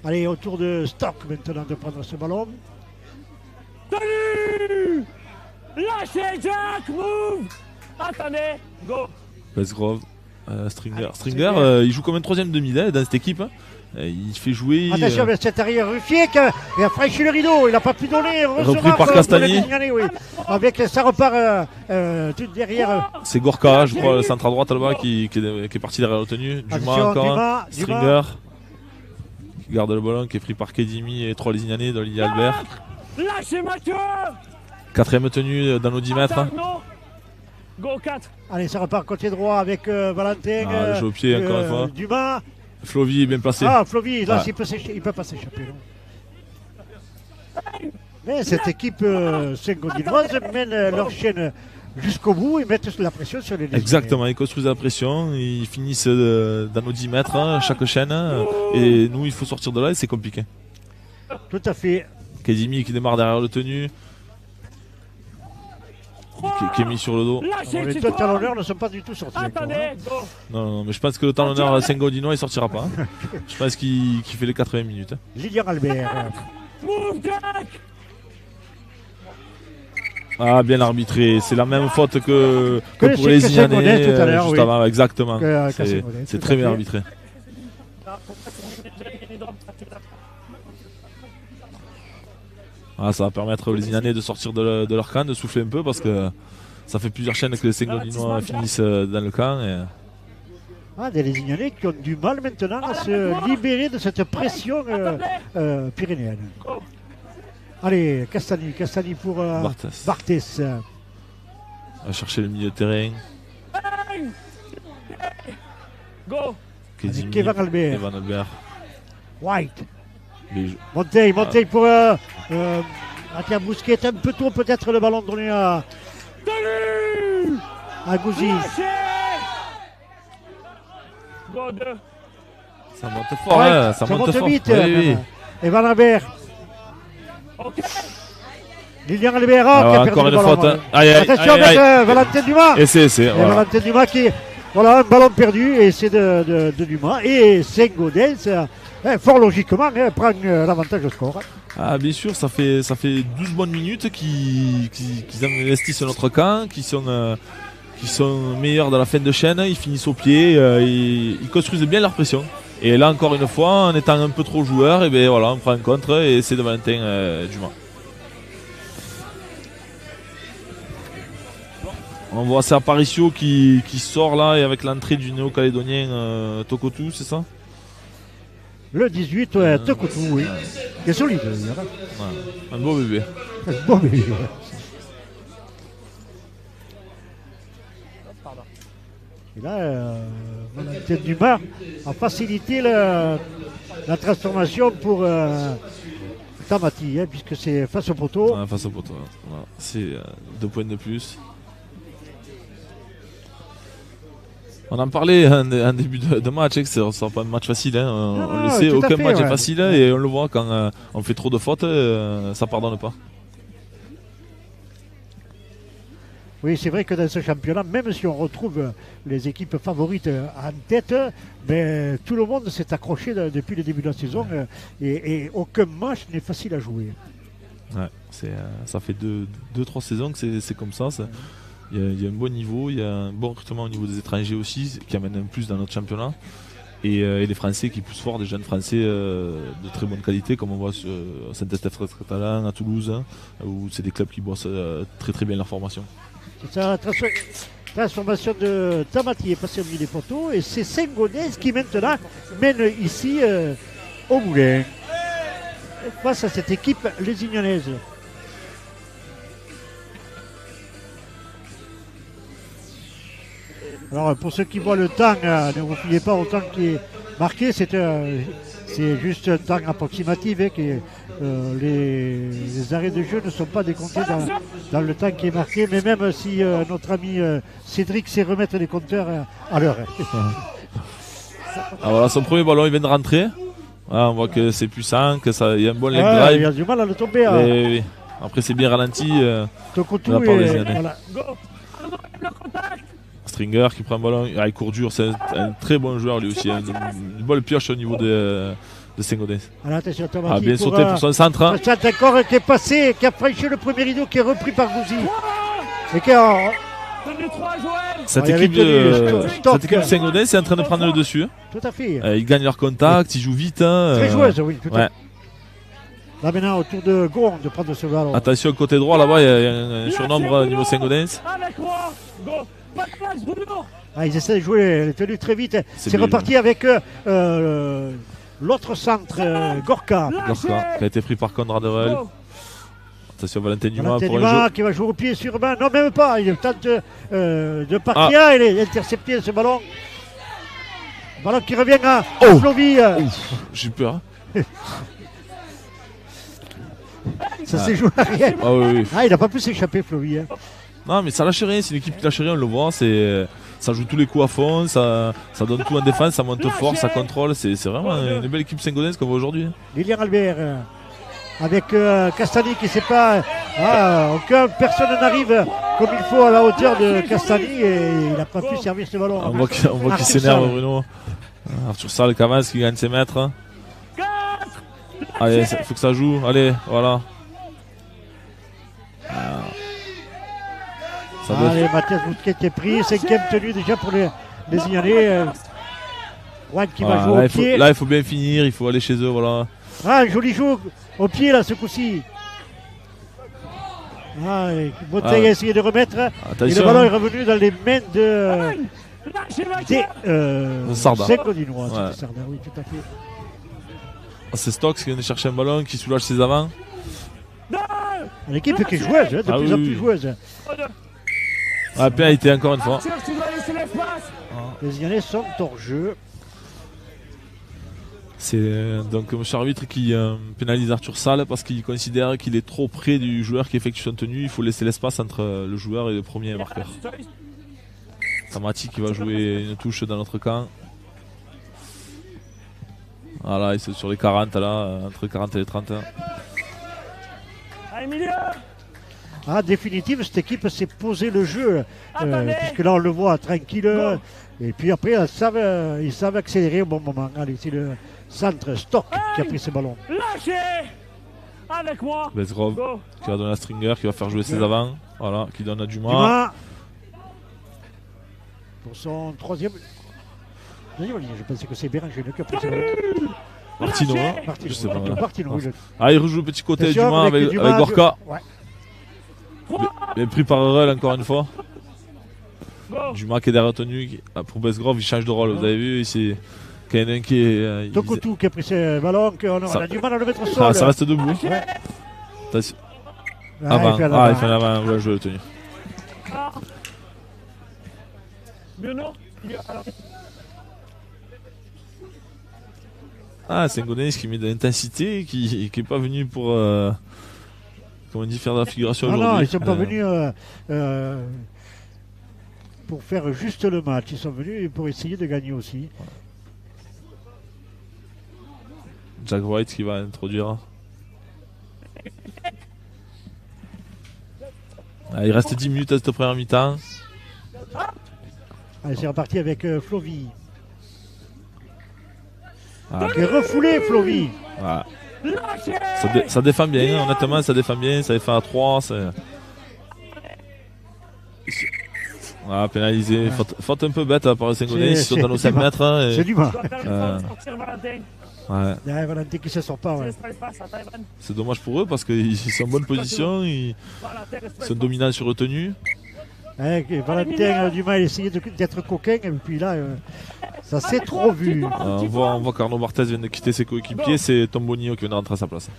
Allez, au tour de Stock maintenant de prendre ce ballon. Salut! Lâchez Jack, move! Attendez, go! Westgrove, Stringer, il joue comme un troisième demi dans cette équipe. Il fait jouer. Attention, avec cet arrière Ruffier qui a franchi le rideau, il n'a pas pu donner. Repris par Castagni. Oui. Avec ça repart tout derrière. C'est Gorka, je crois, le centre à droite là-bas qui est parti derrière la tenue. Dumas encore. Stringer. Qui garde le ballon, qui est pris par Kedimi et 3 Lésignanais dans Lilia Albert. Lâchez Mathieu! 4ème tenue dans nos 10 mètres. Non. Go 4. Allez, ça repart côté droit avec Valentin. Le jeu au pied encore une fois. Dumas. Flovy est bien placé. Flovy, là, il peut pas s'échapper. Mais cette équipe Saint-Gaudinoise mène leur chaîne jusqu'au bout et mettent la pression sur les Lésignanais. Exactement, ils construisent la pression, ils finissent dans nos 10 mètres, chaque chaîne. Et nous, il faut sortir de là et c'est compliqué. Tout à fait. Kedimi qui démarre derrière le tenue. qui est mis sur le dos. Lâchez Les chez deux toi. talonneurs ne sont pas du tout sortis. encore, Attendez, hein. go. Non, mais je pense que le talonneur Sengodinois il sortira pas. Hein. Je pense qu'il fait les 80 minutes. Hein. Lilian Albert. Move, Jack. Ah, bien arbitré. C'est la même faute que Que pour les Sengodin Ignanais tout à l'heure, juste oui. avant. Exactement. Que Sengodin, C'est tout très à bien fait. arbitré. Ah, ça va permettre aux Ignanais de sortir de leur camp, de souffler un peu parce que ça fait plusieurs chaînes que les Sengodinois finissent dans le camp. Et... Ah, des Lésignanais qui ont du mal maintenant à se libérer de cette pression pyrénéenne. Allez, Castani pour Barthès. Barthès. On va chercher le milieu de terrain. Go. Kedimi, Kevin Albert. Kevin Albert. White. Les- Monteil pour Mathieu Bousquet. Un peu tôt peut-être le ballon donné à Gouzi. Lâchez. Go, 2. Ça monte fort, hein, ça monte fort. vite. Oui, oui. Evan Albert. Ok. Lilian Albert qui a Alors, perdu encore le une ballon. faute. Hein. Aïe, aïe, Attention aïe, avec aïe. Valentin Dumas. Et c'est. Et Voilà. Valentin Dumas qui. Voilà, un ballon perdu et c'est de Dumas. Et Sengodin, fort logiquement, prend l'avantage au score. Ah, bien sûr, ça fait 12 bonnes minutes qu'ils investissent notre camp, qui sont meilleurs dans la fin de chaîne, ils finissent au pied, ils construisent bien leur pression. Et là, encore une fois, en étant un peu trop joueur, et bien voilà, on prend un contre et c'est de Valentin Dumas. On voit c'est Aparicio qui sort là et avec l'entrée du néo-calédonien Tokotou, c'est ça? Le 18, Tokotou, oui. Qui est solide, d'ailleurs. Ouais. Un beau bébé. Bon, mais. Et là, Valentin Dumas a facilité la transformation pour Tamati, puisque c'est face au poteau. Ouais, face au poteau. Voilà. C'est 2 points de plus. On en parlait en début de match, que ce ne sera pas un match facile. Hein. On le sait, tout à aucun fait, match ouais. est facile et on le voit quand on fait trop de fautes, ça pardonne pas. Oui, c'est vrai que dans ce championnat, même si on retrouve les équipes favorites en tête, mais tout le monde s'est accroché depuis le début de la saison et aucun match n'est facile à jouer. Ouais, ça fait 2-3 saisons que c'est comme ça. Il y a un bon niveau, il y a un bon recrutement au niveau des étrangers aussi, qui amène un plus dans notre championnat. Et les Français qui poussent fort, des jeunes Français de très bonne qualité, comme on voit à Saint-Estèphe-Catalan, à Toulouse, hein, où c'est des clubs qui bossent très très bien leur formation. C'est ça, la transformation de Tamati est passée au milieu des poteaux et c'est Sengodin qui maintenant mène ici au moulin. Face à cette équipe lésignanaise. Alors pour ceux qui voient le temps, ne vous fiez pas au temps qui est marqué, c'est juste un temps approximatif. Les arrêts de jeu ne sont pas décomptés dans le temps qui est marqué, mais même si notre ami Cédric sait remettre les compteurs à l'heure. Ah, voilà, son premier ballon il vient de rentrer. Ah, on voit que c'est puissant, qu'il y a un bon leg Il drive. y a du mal à le tomber. Oui. Après c'est bien ralenti. Tokotou de la part des et Ignanais. voilà. Go. Le contact. Stringer qui prend un ballon, il court dur, c'est un très bon joueur lui aussi. Une bonne pioche au niveau de Sengodin. Alors, attention, Tamati Ah, bien sauté pour son centre. Hein. un centre encore qui est passé, qui a franchi le premier rideau, qui est repris par Gouzi. Et qui a, Tenu 3 Joël. Cette il y avait équipe Stock. de Sengodin c'est en train de prendre le dessus. tout à fait. Ils gagnent leur contact, ils jouent vite. Hein, Très joueuse, oui. Tout à ouais. fait. Là maintenant, autour de Goron de prendre ce ballon. Attention, côté droit là-bas, il y a un surnombre au niveau Sengodin. Avec moi. Go. Pas de place, Bruno. Ah, ils essaient de jouer les tenues très vite. C'est bien reparti avec l'autre centre, Gorka. Gorka, qui a été pris par Conrad Reul. Go. Attention, Valentin Dumas Valentin pour un Dumas jeu. qui va jouer au pied sur main. Non, même pas. Il tente de partir. Il est intercepté ce ballon. Ballon qui revient à Flovy. J'ai peur. Ça s'est joué à rien. Ah oui. Ah, il n'a pas pu s'échapper, Flovy. Non, mais ça lâche rien. C'est une équipe qui lâche rien, on le voit. Ça joue tous les coups à fond, ça donne tout en défense, ça monte fort, ça contrôle. C'est vraiment une belle équipe Sengodin qu'on voit aujourd'hui. Lilian Albert avec Castani qui ne sait pas. Personne n'arrive comme il faut à la hauteur de Castani et il n'a pas pu servir ce ballon. On voit qu'il s'énerve, Bruno. Arthur Salle qui avance, qui gagne ses mètres. Allez, il faut que ça joue. Allez, voilà. Allez, Mathias Bousquet est pris. 5e tenue déjà pour les Ignalais. Juan qui va jouer au pied. Là, il faut bien finir. Il faut aller chez eux. Voilà. Ah, un joli jeu au pied là, ce coup-ci. Ah, Montaigne a essayé de remettre. Attention. Et le ballon est revenu dans les mains de Sarda. Saint-Gaudinois. Ouais. Sarda, oui, tout à fait. C'est Stokes qui vient de chercher un ballon, qui soulage ses avants. L'équipe qui est joueuse, de plus en plus joueuse. Ah, pénalité encore une fois. Les Ignalais sont hors jeu. C'est donc M. Arbitre qui pénalise Arthur Salle parce qu'il considère qu'il est trop près du joueur qui effectue son tenue. Il faut laisser l'espace entre le joueur et le premier marqueur. Tamati qui va jouer une touche dans notre camp. Voilà, il est sur les 40 là, entre 40 et les 30. En définitive, cette équipe s'est posé le jeu, puisque là on le voit tranquille. Et puis après, ils savent accélérer au bon moment. Allez, c'est le centre Stock qui a pris ce ballon. Lâchez avec moi. Bezgrov qui va donner à Stringer, qui va faire jouer ses avants. Voilà, qui donne à Dumas. Dumas pour son troisième. Je pensais que c'est Béranger qui a pris ce ballon. Martino, hein. Martino, Je sais pas. Martino, oui, Ah, il rejoue le petit côté Attention, Dumas avec Dumas, Gorka. Ouais. Il est pris par Earl encore une fois. Dumas qui est derrière retenu. Pour Bezgrov, il change de rôle. Vous avez vu, ici. Qu'il y en a un qui est. Tokutu qui a pris ce ballon, qu'on a du mal à le mettre au sol. Ça reste debout. Ouais. Attention. Ah, Avant. il fait Ah, il fait l'avant. Ouais, je vais le tenir. Ah, c'est un Gonais qui met de l'intensité, qui n'est pas venu pour. Comment on dit, faire de la figuration aujourd'hui. Non, ils ne sont pas venus pour faire juste le match. Ils sont venus pour essayer de gagner aussi. Jack White qui va introduire. Ah, il reste 10 minutes à cette première mi-temps. Allez, c'est reparti avec Flovy. Ah, Qui est refoulé, Flovy. voilà. Ça défend bien, hein, honnêtement, ça défend bien, ça défend à 3. Voilà, pénalisé. Ouais. Faute un peu bête par les Saint-Gaudens, ils sont dans nos 5 mètres. Hein, et, C'est du mal. ouais. Il y a Valentin qui ne se sort pas. Ouais. C'est dommage pour eux parce qu'ils sont en bonne position, ils sont dominants sur retenue. Ouais, Valentin Dumas a essayé d'être coquin et puis là, ça s'est trop vu. On voit qu'Arnaud Barthez vient de quitter ses coéquipiers, c'est Tombonio qui vient de rentrer à sa place.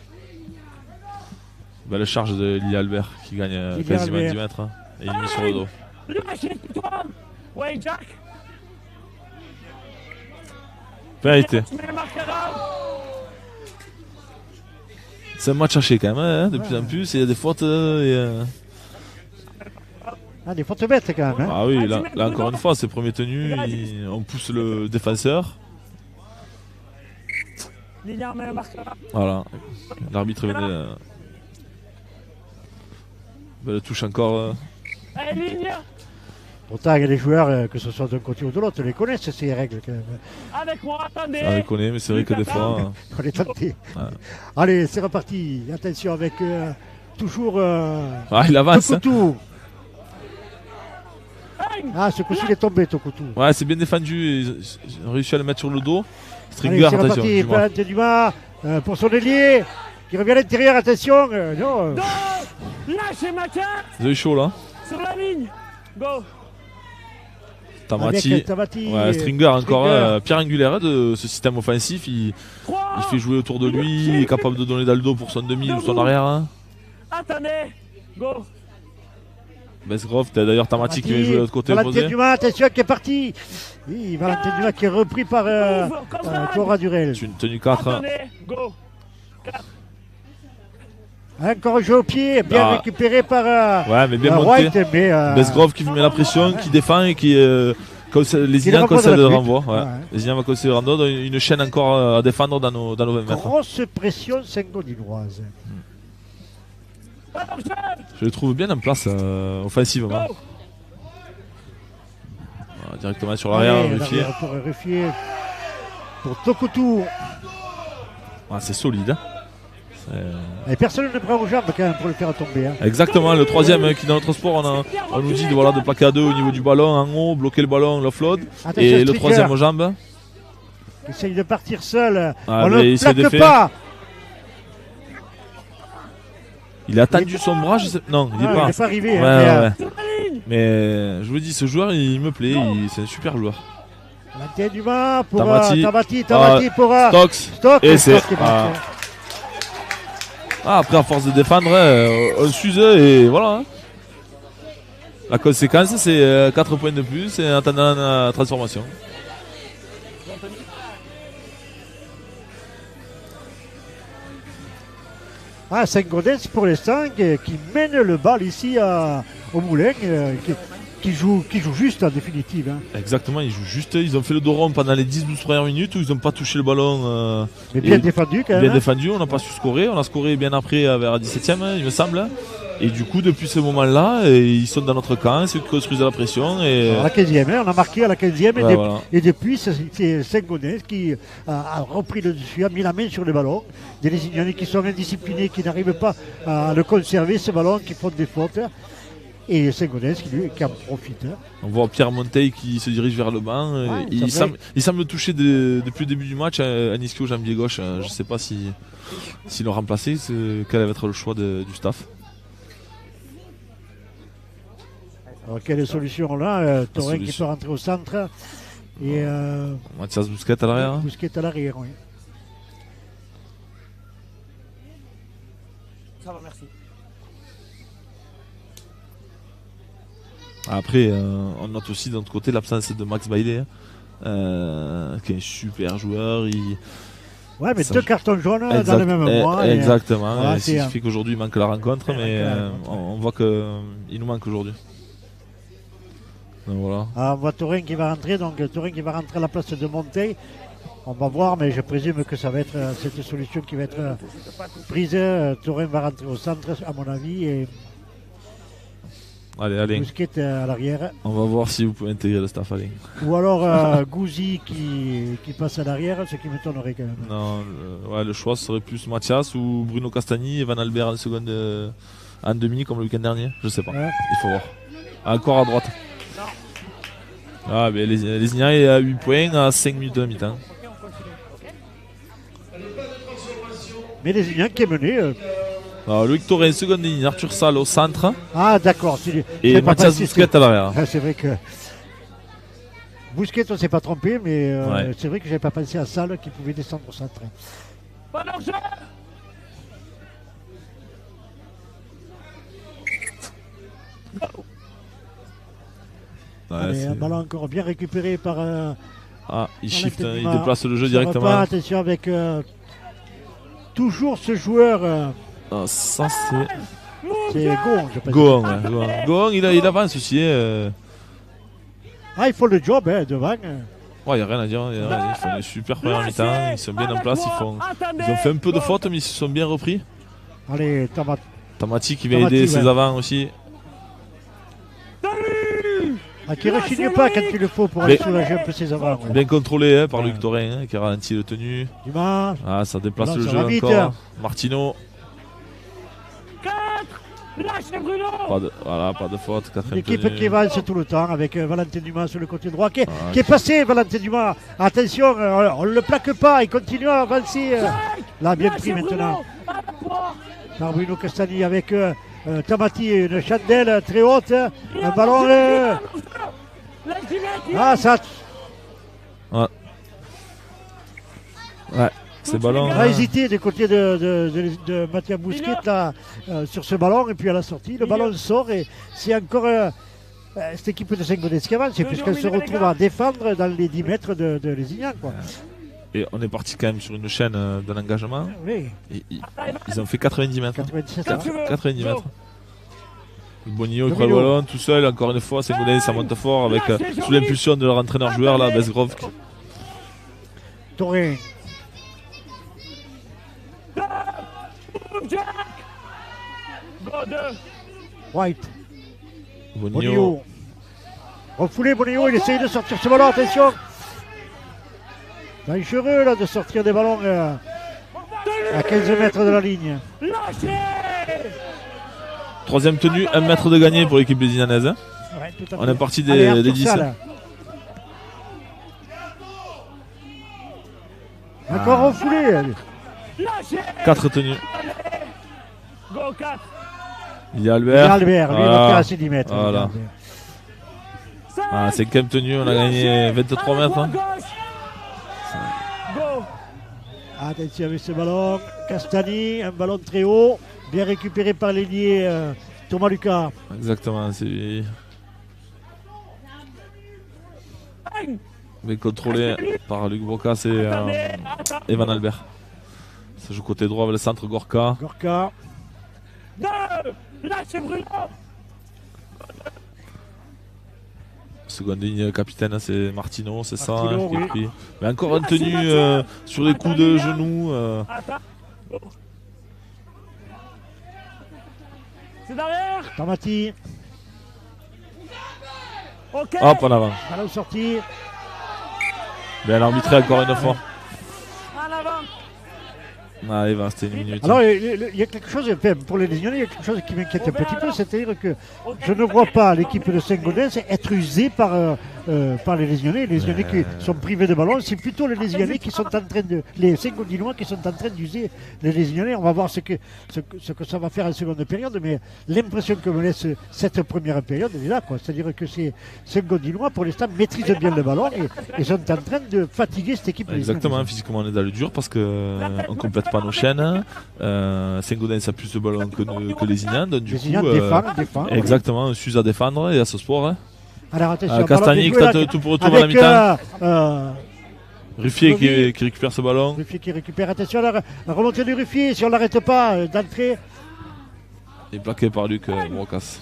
Belle charge de Lily Albert qui gagne quasiment 10 mètres hein, et il est mis sur le dos. Ouais, Jack. Pénalité. C'est un match haché quand même, hein, de plus en plus, il y a des fautes. Ah, des fautes bêtes quand même. Hein. Ah oui, là encore une fois, c'est premier tenu, on pousse le défenseur. Voilà, l'arbitre vient de. Belle touche encore. Pourtant, il y a des joueurs, que ce soit d'un côté ou de l'autre, les connaissent ces règles quand même. Avec moi, attendez. Ah, on les connaît, mais c'est vrai que des fois. On est tenté. Ouais. Allez, c'est reparti. Attention avec toujours. Ah, il avance. Tokutu. Ah, ce coup-ci, il est tombé, Tokutu. Ouais, c'est bien défendu. Ils ont réussi à le mettre sur le dos. Allez, Stringer, c'est attention. reparti. Valentin Dumas pour son ailier qui revient à l'intérieur. Attention. Non. Lâchez Mathias. Vous avez chaud là. Sur la ligne. Go. Tamati. Ouais, Stringer encore pierre angulaire de ce système offensif. Il fait jouer autour de lui. Il est capable de donner dans le dos pour son demi ou son arrière. Hein. Attendez. Go. Bezgrov, d'ailleurs Tamati qui vient jouer de l'autre côté. Valentin Dumas, attention, qui est parti. Oui, Valentin Dumas qui est repris par Cora Durel. C'est une tenue 4. Attendez. Go. 4. Encore un jeu au pied, bien récupéré par ouais, mais bien monté. White. Bezgrov qui met la pression, qui défend et qui les Indiens conseillent de renvoi. Ouais. Les Indiens vont conseiller de renvoi. Une chaîne encore à défendre dans nos 20 mètres. Grosse pression Saint-Gaudinoise. Je les trouve bien en place offensivement. Voilà, directement sur l'arrière, Ruffier. Pour Ruffier. Pour Tokutu. C'est solide. Et personne ne prend aux jambes quand même pour le faire tomber. Hein. Exactement, le troisième qui dans notre sport, on nous dit de plaquer à deux au niveau du ballon, en haut, bloquer le ballon, l'offload. Et le troisième aux jambes. Il essaye de partir seul. Ah, on ne plaque pas. Il a tendu son bras, je sais. Non, il n'est pas. Il n'est pas arrivé. Mais je vous dis, ce joueur, il me plaît, c'est un super joueur. Valentin Dumas pour Tamati pour Stokes. Et c'est. Après, à force de défendre, on s'use et voilà. La conséquence, c'est 4 points de plus et en attendant la transformation. Saint-Gaudens pour l'instant qui mène le bal ici au Moulin, qui joue juste en définitive. Hein. Exactement, ils jouent juste. Ils ont fait le dos rond pendant les 10-12 premières minutes où ils n'ont pas touché le ballon. Mais bien défendu quand même. Bien défendu, on n'a pas su scorer. On a scoré bien après vers la 17ème, il me semble. Et du coup, depuis ce moment-là, ils sont dans notre camp, ceux qui construisent la pression. Et... À la 15e, on a marqué à la 15e. Voilà. Et depuis, c'est Saint-Gaudens qui a repris le dessus, a mis la main sur le ballon. Des Lésignanais qui sont indisciplinés, qui n'arrivent pas à le conserver, ce ballon, qui font des fautes. Et Saint-Gaudens qui en profite. On voit Pierre Monteil qui se dirige vers le banc. Il semble toucher depuis le début du match à Niski au jambier gauche. Je ne sais pas s'il le remplaçait, quel va être le choix du staff. Alors, quelle solution là Taurin qui peut rentrer au centre. Et Mathias Bousquet à l'arrière. Bousquet à l'arrière, oui. Ça va, merci. Après, on note aussi de notre côté l'absence de Max Bailey, qui est un super joueur. Ouais, mais 2 cartons jaunes dans le même mois. Exactement. Voilà, ce qui fait qu'aujourd'hui il manque la rencontre, mais on voit qu'il nous manque aujourd'hui. Donc voilà. On voit Taurin qui va rentrer, donc Taurin qui va rentrer à la place de Monteil. On va voir, mais je présume que ça va être cette solution qui va être prise. Taurin va rentrer au centre, à mon avis. Et allez. Bousquet à l'arrière. On va voir si vous pouvez intégrer le staff, allez. Ou alors Gouzi qui passe à l'arrière, ce qui m'étonnerait quand même. Non, le choix serait plus Mathias ou Bruno Castagni et Van Albert en seconde en demi comme le week-end dernier. Je sais pas. Ouais. Il faut voir. Encore à droite. Mais les Ignariens à 8 points à 5 minutes de la mi-temps. Mais les Ignariens qui est mené. Loïc Taurin, seconde ligne, Arthur Salle au centre. D'accord. Et Mathias Bousquet à l'arrière. C'est vrai que Bousquet, on ne s'est pas trompé, mais c'est vrai que je n'avais pas pensé à Salle qui pouvait descendre au centre. Allez, un ballon encore bien récupéré par. Il shift, il déplace le jeu directement. Attention avec toujours ce joueur. Ça c'est. C'est Gohan, je pense. Gohan, il avance aussi. Il faut le job devant. Il n'y a rien à dire. Ils font une super première mi-temps. Ils sont bien en place. Ils ont fait un peu de fautes, mais ils se sont bien repris. Allez, Tamati qui vient aider ses avants aussi. Qui ne rechigne pas quand il le faut pour aller soulager un peu ses avants. Bien contrôlé par Luc Taurin qui ralentit le tenu. Dumas. Ça déplace le jeu encore. Martino. 4. Lâchez Bruno. Pas de faute. L'équipe qui avance tout le temps avec Valentin Dumas sur le côté droit qui est passé. Valentin Dumas, attention, on ne le plaque pas, il continue à avancer. Là, bien pris maintenant par Bruno Castagni avec Tamati, une chandelle très haute, un ballon. Ça. Ces ballons. On a hésité du côté de Mathias Bousquet là, sur ce ballon, et puis à la sortie, le ballon sort et c'est encore cette équipe de Saint-Gaudens qui avance, puisqu'elle se retrouve à défendre dans les 10 mètres de Lézignan. Et on est parti quand même sur une chaîne de l'engagement. Oui. Et ils ont fait 90 mètres. 90 mètres. Bonillo il prend le ballon tout seul, encore une fois, Saint-Gaudens ça monte fort avec sous l'impulsion de leur entraîneur-joueur là, Besgrov. Taurin. Go 2. White. Bonio. Bonio. Refoulé, Bonio, il essaye de sortir ce ballon, attention. Dangereux là de sortir des ballons à 15 mètres de la ligne. Lâchez. Troisième tenue, 1 mètre de gagné pour l'équipe lézignaise. Hein. Ouais, tout à On fait. est parti Allez, des 10. Arthur encore refoulé. Lâchez. 4 tenues. Go 4. Il y a Albert. Albert, lui il va faire 10 mètres. Voilà. Ah, 5ème tenue, on a gagné 23 mètres. Hein. Go. Attention avec ce ballon. Castani, un ballon très haut. Bien récupéré par l'ailier Thomas Lucas. Exactement, c'est bien contrôlé par Luc Brocas et Van Albert. Ça joue côté droit avec le centre Gorka. Gorka. 2. Lâchez Bruno. Seconde ligne capitaine, c'est Martino, c'est ça Martino, qui est oui. pris. Mais encore une tenue sur les coups de genoux. Attends. Go. C'est derrière. Tamati. Ok. Hop en avant. Ballon sorti. Bien arbitré encore une fois. En avant. Ah, il va rester une minute. Alors il y a quelque chose, enfin, pour les Légionnais, il y a quelque chose qui m'inquiète un petit peu, c'est-à-dire que je ne vois pas l'équipe de Saint-Gaudens être usée par les Légionnais. Les Légionnais qui sont privés de ballon, c'est plutôt les Légionnais qui sont en train de. Les Saint-Gaudinois qui sont en train d'user les Légionnais. On va voir ce que ça va faire en seconde période, mais l'impression que me laisse cette première période, elle est là, quoi. C'est-à-dire que ces Saint-Gaudinois, pour l'instant, maîtrisent bien le ballon et sont en train de fatiguer cette équipe. Exactement, physiquement on est dans le dur parce qu'on ne complète pas nos chaînes. Saint-Gaudens a plus de ballons que les Ignans, donc du Les coup. défend. Exactement, on s'use à défendre et à ce sport. Hein. Alors attention, Castagny qui tente tout pour retour à la mi-temps. Ruffier qui récupère ce ballon. Ruffier qui récupère, attention la remontée du Ruffier, si on ne l'arrête pas d'entrée. Et plaqué par Luc Brocas.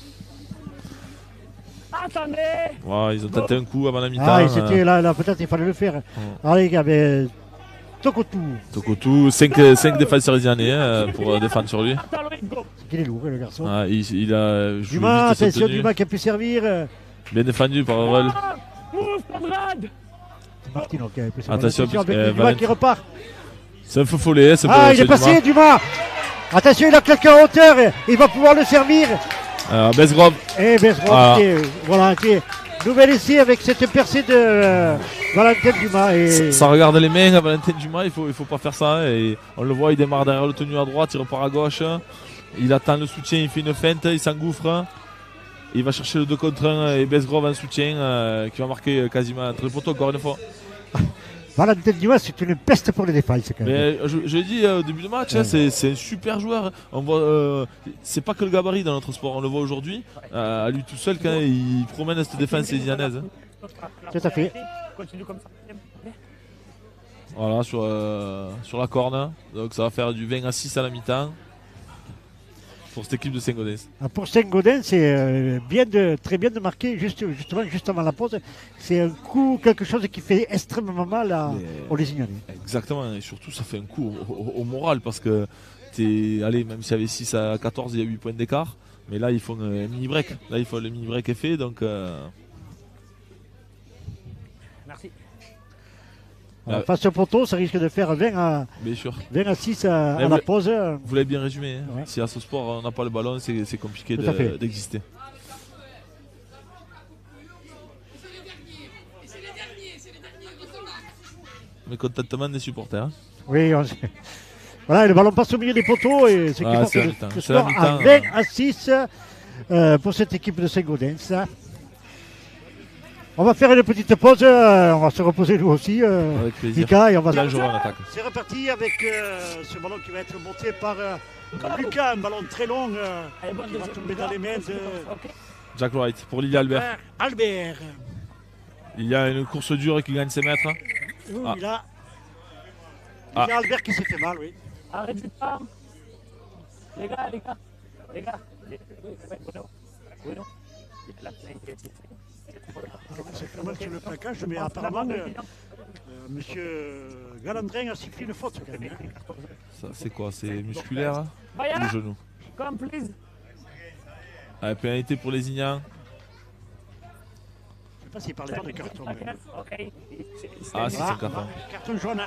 Attendez. Ouais, ils ont tenté un coup avant la mi-temps. Ah, c'était là, peut-être il fallait le faire. Allez les gars, mais Tokotou, 5 défenseurs lésignais pour défendre sur lui. Attends, Loïc, go. il est lourd le garçon. Ah, il a joué Dumas, vite cette attention tenue. Dumas qui a pu servir. Bien défendu par Aurel. Move, Conrad. C'est Martino qui a pu servir. Attention, avec Valentin. Dumas qui repart. C'est un feu follet. Ah, il est passé Dumas. Attention, il a claqué en hauteur. Il va pouvoir le servir. Besgrove. Et Besgrove, voilà, nouvel essai avec cette percée de Valentin Dumas. Et... Ça regarde les mains à Valentin Dumas, il faut pas faire ça. Et on le voit, il démarre derrière le tenu à droite, il repart à gauche. Il attend le soutien, il fait une feinte, il s'engouffre. Il va chercher le 2 contre 1 et Besgrove en soutien qui va marquer quasiment entre les poteaux encore une fois. Valentin Dumas, c'est une peste pour les défenses quand même. Mais je l'ai dit au début du match, c'est un super joueur. On voit, c'est pas que le gabarit dans notre sport, on le voit aujourd'hui. À lui tout seul, quand il promène cette défense lésianaise. Tout à fait. Continue comme ça. Voilà, sur la corne. Donc ça va faire du 20 à 6 à la mi-temps pour cette équipe de Saint-Gaudens. Pour Saint-Gaudens, c'est très bien de marquer justement juste avant la pause. C'est un coup, quelque chose qui fait extrêmement mal aux Lésignanais. Exactement, et surtout ça fait un coup au moral parce que même s'il y avait 6 à 14, il y a 8 points d'écart. Mais là, il faut un mini-break. Là, le mini-break est fait, donc... Merci. Face au poteau, ça risque de faire 20 à 6 à la pause. Vous l'avez bien résumé. Hein. Ouais. Si à ce sport, on n'a pas le ballon, c'est compliqué d'exister. Mécontentement des supporters. Hein. Oui, voilà, le ballon passe au milieu des poteaux et c'est qui porte le score à 20 à 6 pour cette équipe de Saint-Gaudens. On va faire une petite pause, on va se reposer nous aussi, avec plaisir. Mika, et on va C'est reparti avec ce ballon qui va être monté par Lucas, un ballon très long qui va tomber dans les mains de Jack Wright pour Lily Albert. Albert. Il y a une course dure qui gagne ses mètres. Il a Albert qui s'est fait mal, oui. Arrête du temps. Les gars. C'est fait mal sur le plaquage, mais apparemment, monsieur Galandrin a sifflé une faute quand même. Ça, c'est quoi? C'est musculaire Bayana, ou le genou? come please. Pénalité pour les Ignans. Je sais pas s'il parlait pas de carton. mais- Ok. Ah, c'est son carton. Carton jaune.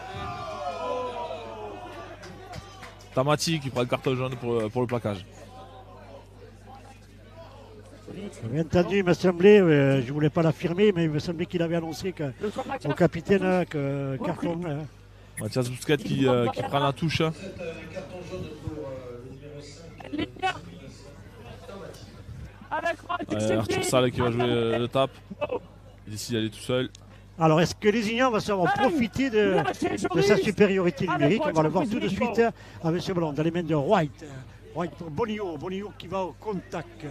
Tamati qui prend le carton jaune pour le plaquage. Bien entendu, il m'a semblé, je ne voulais pas l'affirmer, mais il me semblait qu'il avait annoncé au capitaine que carton. Mathias Bousquet qui prend la touche. Carton jaune pour le numéro 5. Avec moi, Arthur Salle qui va jouer le tape. Il décide d'aller tout seul. Alors, est-ce que les Ignans vont savoir profiter de sa supériorité numérique? On va le voir tout de suite avec ce ballon dans les mains de White. White pour Bonio. Bonio qui va au contact.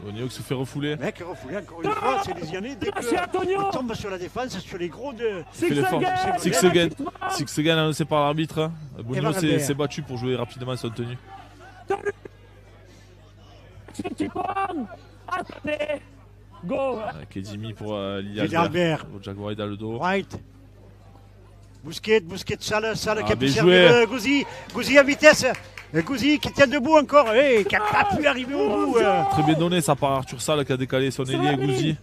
Bonio qui se fait refouler. Mec, refoulé encore une fois, c'est les Ignanais. Dès qu'on tombe sur la défense, sur les gros de. Il fait l'effort. Six again annoncé par l'arbitre. Bonio s'est battu pour jouer rapidement son tenue. Attendez. Go. Kedimi pour Lily Lily Albert. Jack White dans le dos. White. Bousquet, Salle qui a pu bien servir Gouzi à vitesse. Gouzi qui tient debout encore, qui n'a pas pu arriver au bout. Très bien donné, ça par Arthur Salle qui a décalé son ailier Gouzi.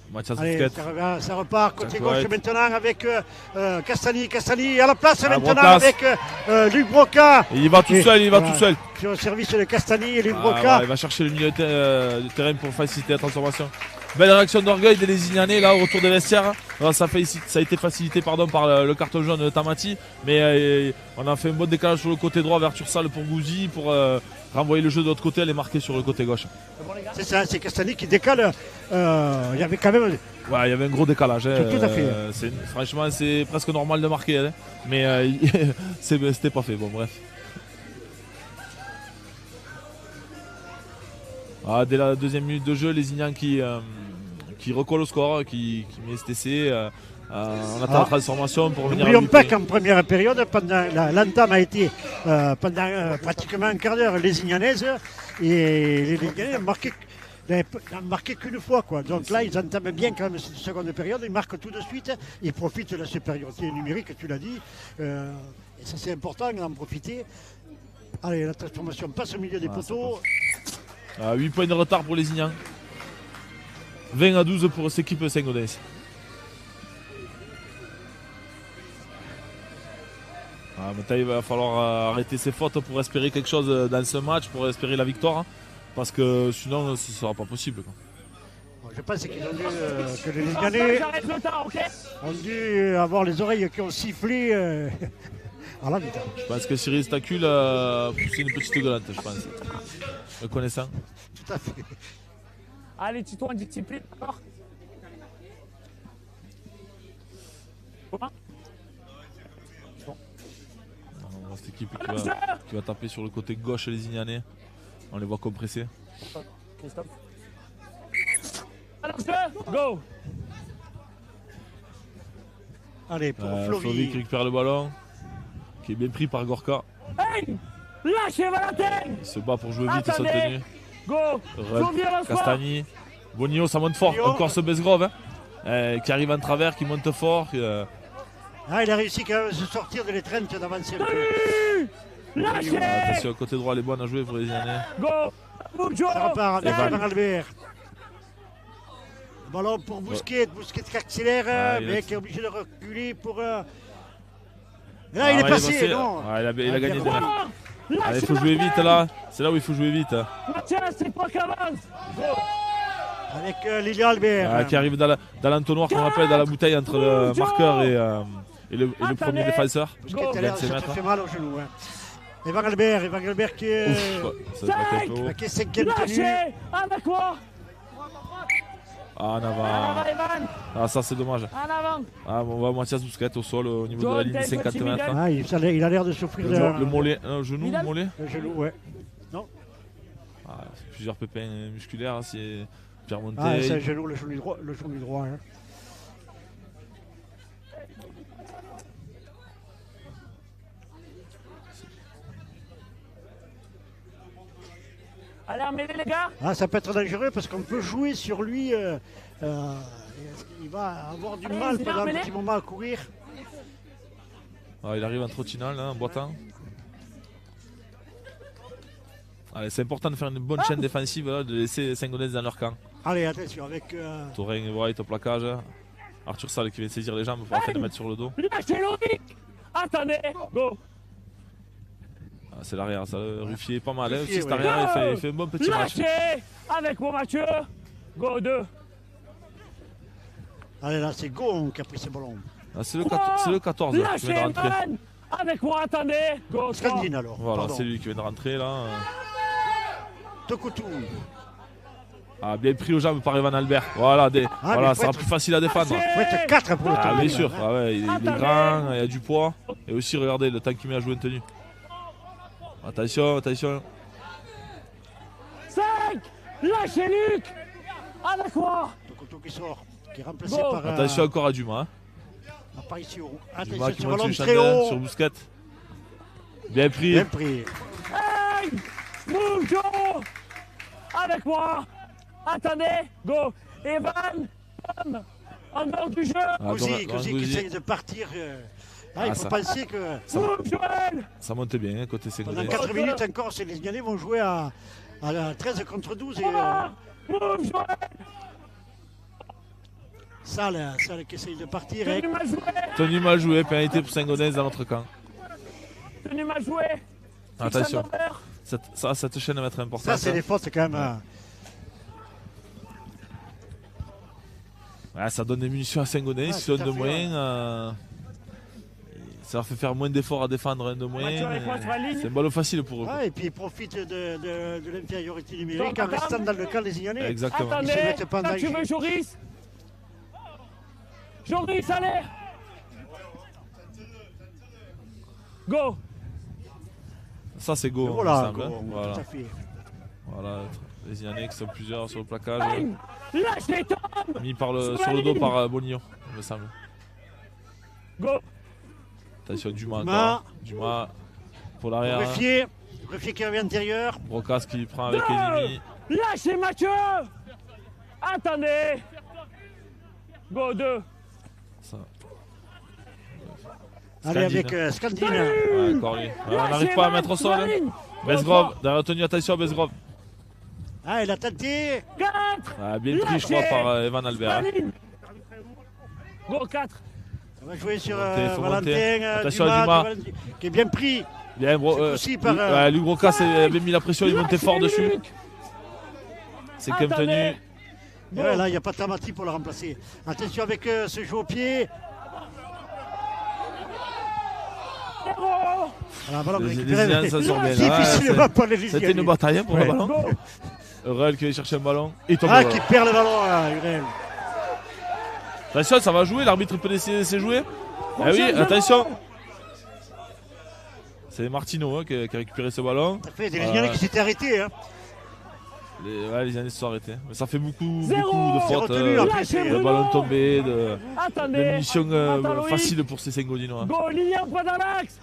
Mathias Allez, Bousquet. ça repart côté Jack gauche White. maintenant avec Castani à la place maintenant Brocas. avec Luc Broca. Et il va tout seul, il va tout seul. Sur le service de Castani et Luc Ah, Broca. ouais, il va chercher le milieu de terrain pour faciliter la transformation. Belle réaction d'orgueil des Lésignanais là au retour des vestiaires. Alors, ça a été facilité par le carton jaune de Tamati, mais on a fait un bon décalage sur le côté droit vers Tursal pour Gouzi pour renvoyer le jeu de l'autre côté, aller marquer sur le côté gauche. C'est ça, c'est Castani qui décale. Il y avait quand même. Ouais, il y avait un gros décalage. Tout à fait. Franchement, c'est presque normal de marquer, hein, mais c'était pas fait. Bon, bref. Ah, dès la deuxième minute de jeu, les Ignans qui recolle au score, qui met STC. On attend la transformation pour venir. N'oublions pas qu'en première période, pendant l'entame a été pendant pratiquement un quart d'heure les Ignanaises et les Ignanais n'ont marqué qu'une fois, quoi. Donc là, ils entament bien quand même cette seconde période, ils marquent tout de suite, ils profitent de la supériorité numérique, tu l'as dit. Et ça, c'est important d'en profiter. Allez, la transformation passe au milieu des poteaux. 8 points de retard pour les Ignans. 20-12 pour cette équipe de Saint-Gaudens. Maintenant, il va falloir arrêter ses fautes pour espérer quelque chose dans ce match, pour espérer la victoire. Parce que sinon, ce ne sera pas possible, quoi. Je pense qu'ils ont dû, que les Ignanais ont dû avoir les oreilles qui ont sifflé à la mi-temps. Je pense que Cyril Stacul a poussé une petite gueulante, je pense. Le connaissant. Tout à fait. Allez, tuto en discipline, d'accord? Comment? On voit cette équipe qui va taper sur le côté gauche les Ignanais. On les voit compressés. Christophe. Alors, go! Allez, pour Flovi Flovi. qui récupère le ballon. Qui est bien pris par Gorka. Hey! Lâchez Valentin! Il se bat pour jouer vite son Attendez. tenue. Go! Red, Castagni. Bonio, ça monte fort. Bonio. Encore ce Besgrove. Qui arrive en travers, qui monte fort. Il a réussi quand même à se sortir de l'étreinte d'avancer un peu. Lâchez! Attention, côté droit, les bonnes à jouer pour les Ignanais. Go! Boujo! Ça repart avec Evan. Evan Albert. Ballon pour Bousquet qui accélère, Ah, mais il qui est obligé de reculer pour. Là, Ah, il est ouais, passé, passé. non. Ouais, il a gagné des bien. mètres. Allez, il faut jouer vite là. C'est là où il faut jouer vite. Mathias, c'est pas qu'avance! Go! Avec Lilian Albert. Qui arrive dans l'entonnoir qu'on appelle dans la bouteille entre le marqueur et le premier défenseur. Bousquet, ça te 25 mètres. fait mal au genou. Hein. Evan Albert qui est, Ouf, ça va être un peu haut. qui est cinquième tenue. Lâchez! Avec moi! Ah, en En avant. avant, Evan! Ah, ça c'est dommage. En avant! Ah, on voit Mathias Bousquet au sol au niveau de la ligne des 50 mètres. Ah, il a l'air de souffrir Le mollet, le genou, le mollet. le genou, ouais. Ah, plusieurs pépins musculaires, c'est Pierre Ah, c'est Monteil. le genou droit. Hein. Allez, emmêlez les gars! Ah, ça peut être dangereux parce qu'on peut jouer sur lui. Il va avoir du Allez, mal c'est pendant un emmêlé. petit moment à courir. Ah, il arrive en trottinant là, en boitant. Allez, c'est important de faire une bonne chaîne défensive, là, de laisser Saint-Gaudens dans leur camp. Allez, attention avec. Taurein et White au plaquage. Arthur Salle qui vient de saisir les jambes pour essayer de mettre sur le dos. Lâchez Loïc. Attendez, go. Ah, c'est l'arrière, ça. Ruffier pas mal. Ruffier, Aussi, cet ouais. arrière, il fait un bon petit match. Lâchez avec mon Mathieu. Go 2. Allez, là, c'est Gon qui a pris ce ballon. Ah, c'est le 14 qui Lâchez vient de rentrer. Evan. Avec moi, attendez. Go 3. Scandine alors. Voilà, pardon. c'est lui qui vient de rentrer là. Tokutu. Ah, bien pris aux jambes par Evan Albert. Voilà, mais voilà, faut ça sera être- plus facile à défendre. Faut être 4 pour le Ah, tourner, bien sûr. là, Ah, ouais, il est grand, il a du poids. Et aussi, regardez le temps qu'il met à jouer une tenue. Attention, attention. 5. Lâchez Luc. Avec moi. Tokutu qui sort, qui est remplacé Go. par. Attention encore à Dumas. Hein. Apparition. Dumas Attention, qui ce monte ballon sur très Chandel, haut. sur Bousquet. Bien pris. Bien pris. Hey. Move Joe. Avec moi. Attendez. Go. Evan. Tom. En dehors du jeu. Ah, Gouzi Gouzi. qui essaye de partir. Il faut ça- penser que Move Joël. Ça monte bien, hein, côté pendant Saint-Gaudens. 4 minutes encore, les Lignanais vont jouer à 13 contre 12. Et, Move Joël. Salle qui essaye de partir. Et Tenu mal joué. Tony mal joué, pénalité pour Saint-Gaudens dans notre camp. Tenu mal joué. Attention, Fixateur. cette chaîne va être importante. ça, c'est des fautes quand même. Ouais, ça donne des munitions à Saint-Gaudens, Ouais, ils se donnent tout de à moins. fait, Ça leur fait faire moins d'efforts à défendre un de moins. Mathieu avec moi sur la ligne. C'est un ballon facile pour eux. Et puis ils profitent de l'infériorité numérique en restant dans le camp des Lignanais. Exactement. Attendez. Ils se mettent pas en Là, tu danger. veux Joris. Joris, allez. Go. Ça, c'est go. il me Voilà, semble, hein. Voilà. tout à fait. Voilà. Les Ignanais qui sont plusieurs sur le plaquage. Bang. Lâche les tombes. Mis Sur sur la le dos ligne. par Bonillon, il me semble. Go. Attention, Dumas Dumas. encore. Dumas pour l'arrière. Ruffier qui revient intérieur. Brocas qui prend avec Deux. Edimi. Lâchez Mathieu. Attendez. Go 2. Ça. Allez, avec Scandine. Scandine. Ouais, encore lui. Ouais, on n'arrive pas à mettre au sol. Hein. Besgrove, derrière Tony, attention Besgrove. Ah, il a tenté. 4. Ah, bien pris, je crois, par Evan Albert. Hein. Go 4. On va jouer sur Faut Valentin. monter. Attention à Dumas, Dumas. Valentin, qui est bien pris. Bien, C'est aussi par, Luc Brocas avait mis la pression, il montait fort dessus. C'est quand même tenu. Et ouais, là, il n'y a pas de Tamati pour le remplacer. Attention avec ce jeu au pied. Voilà, ballon Les récupéré. Lignanais, ça sort bien. Difficilement Ouais, pour les C'était Lignanais. une bataille hein, pour Ouais. le ballon. Go. Aurel qui va chercher un ballon. Il tombe. Ah, le qui ballon. perd le ballon, Urel. Attention, ça va jouer. L'arbitre peut laisser jouer. Ah oui, attention. C'est Martino hein, qui a récupéré ce ballon. Ça fait des Lignanais qui s'étaient arrêtés. Hein. Les Lignanais se sont arrêtés. Mais ça fait beaucoup Zéro. de C'est fautes. retenu, après, Lâchez De Bruno. ballons tombés, de Attendez. munitions Attends, Loïc. faciles pour ces Saint-Gaudinois. Go, Lilian, point dans l'axe.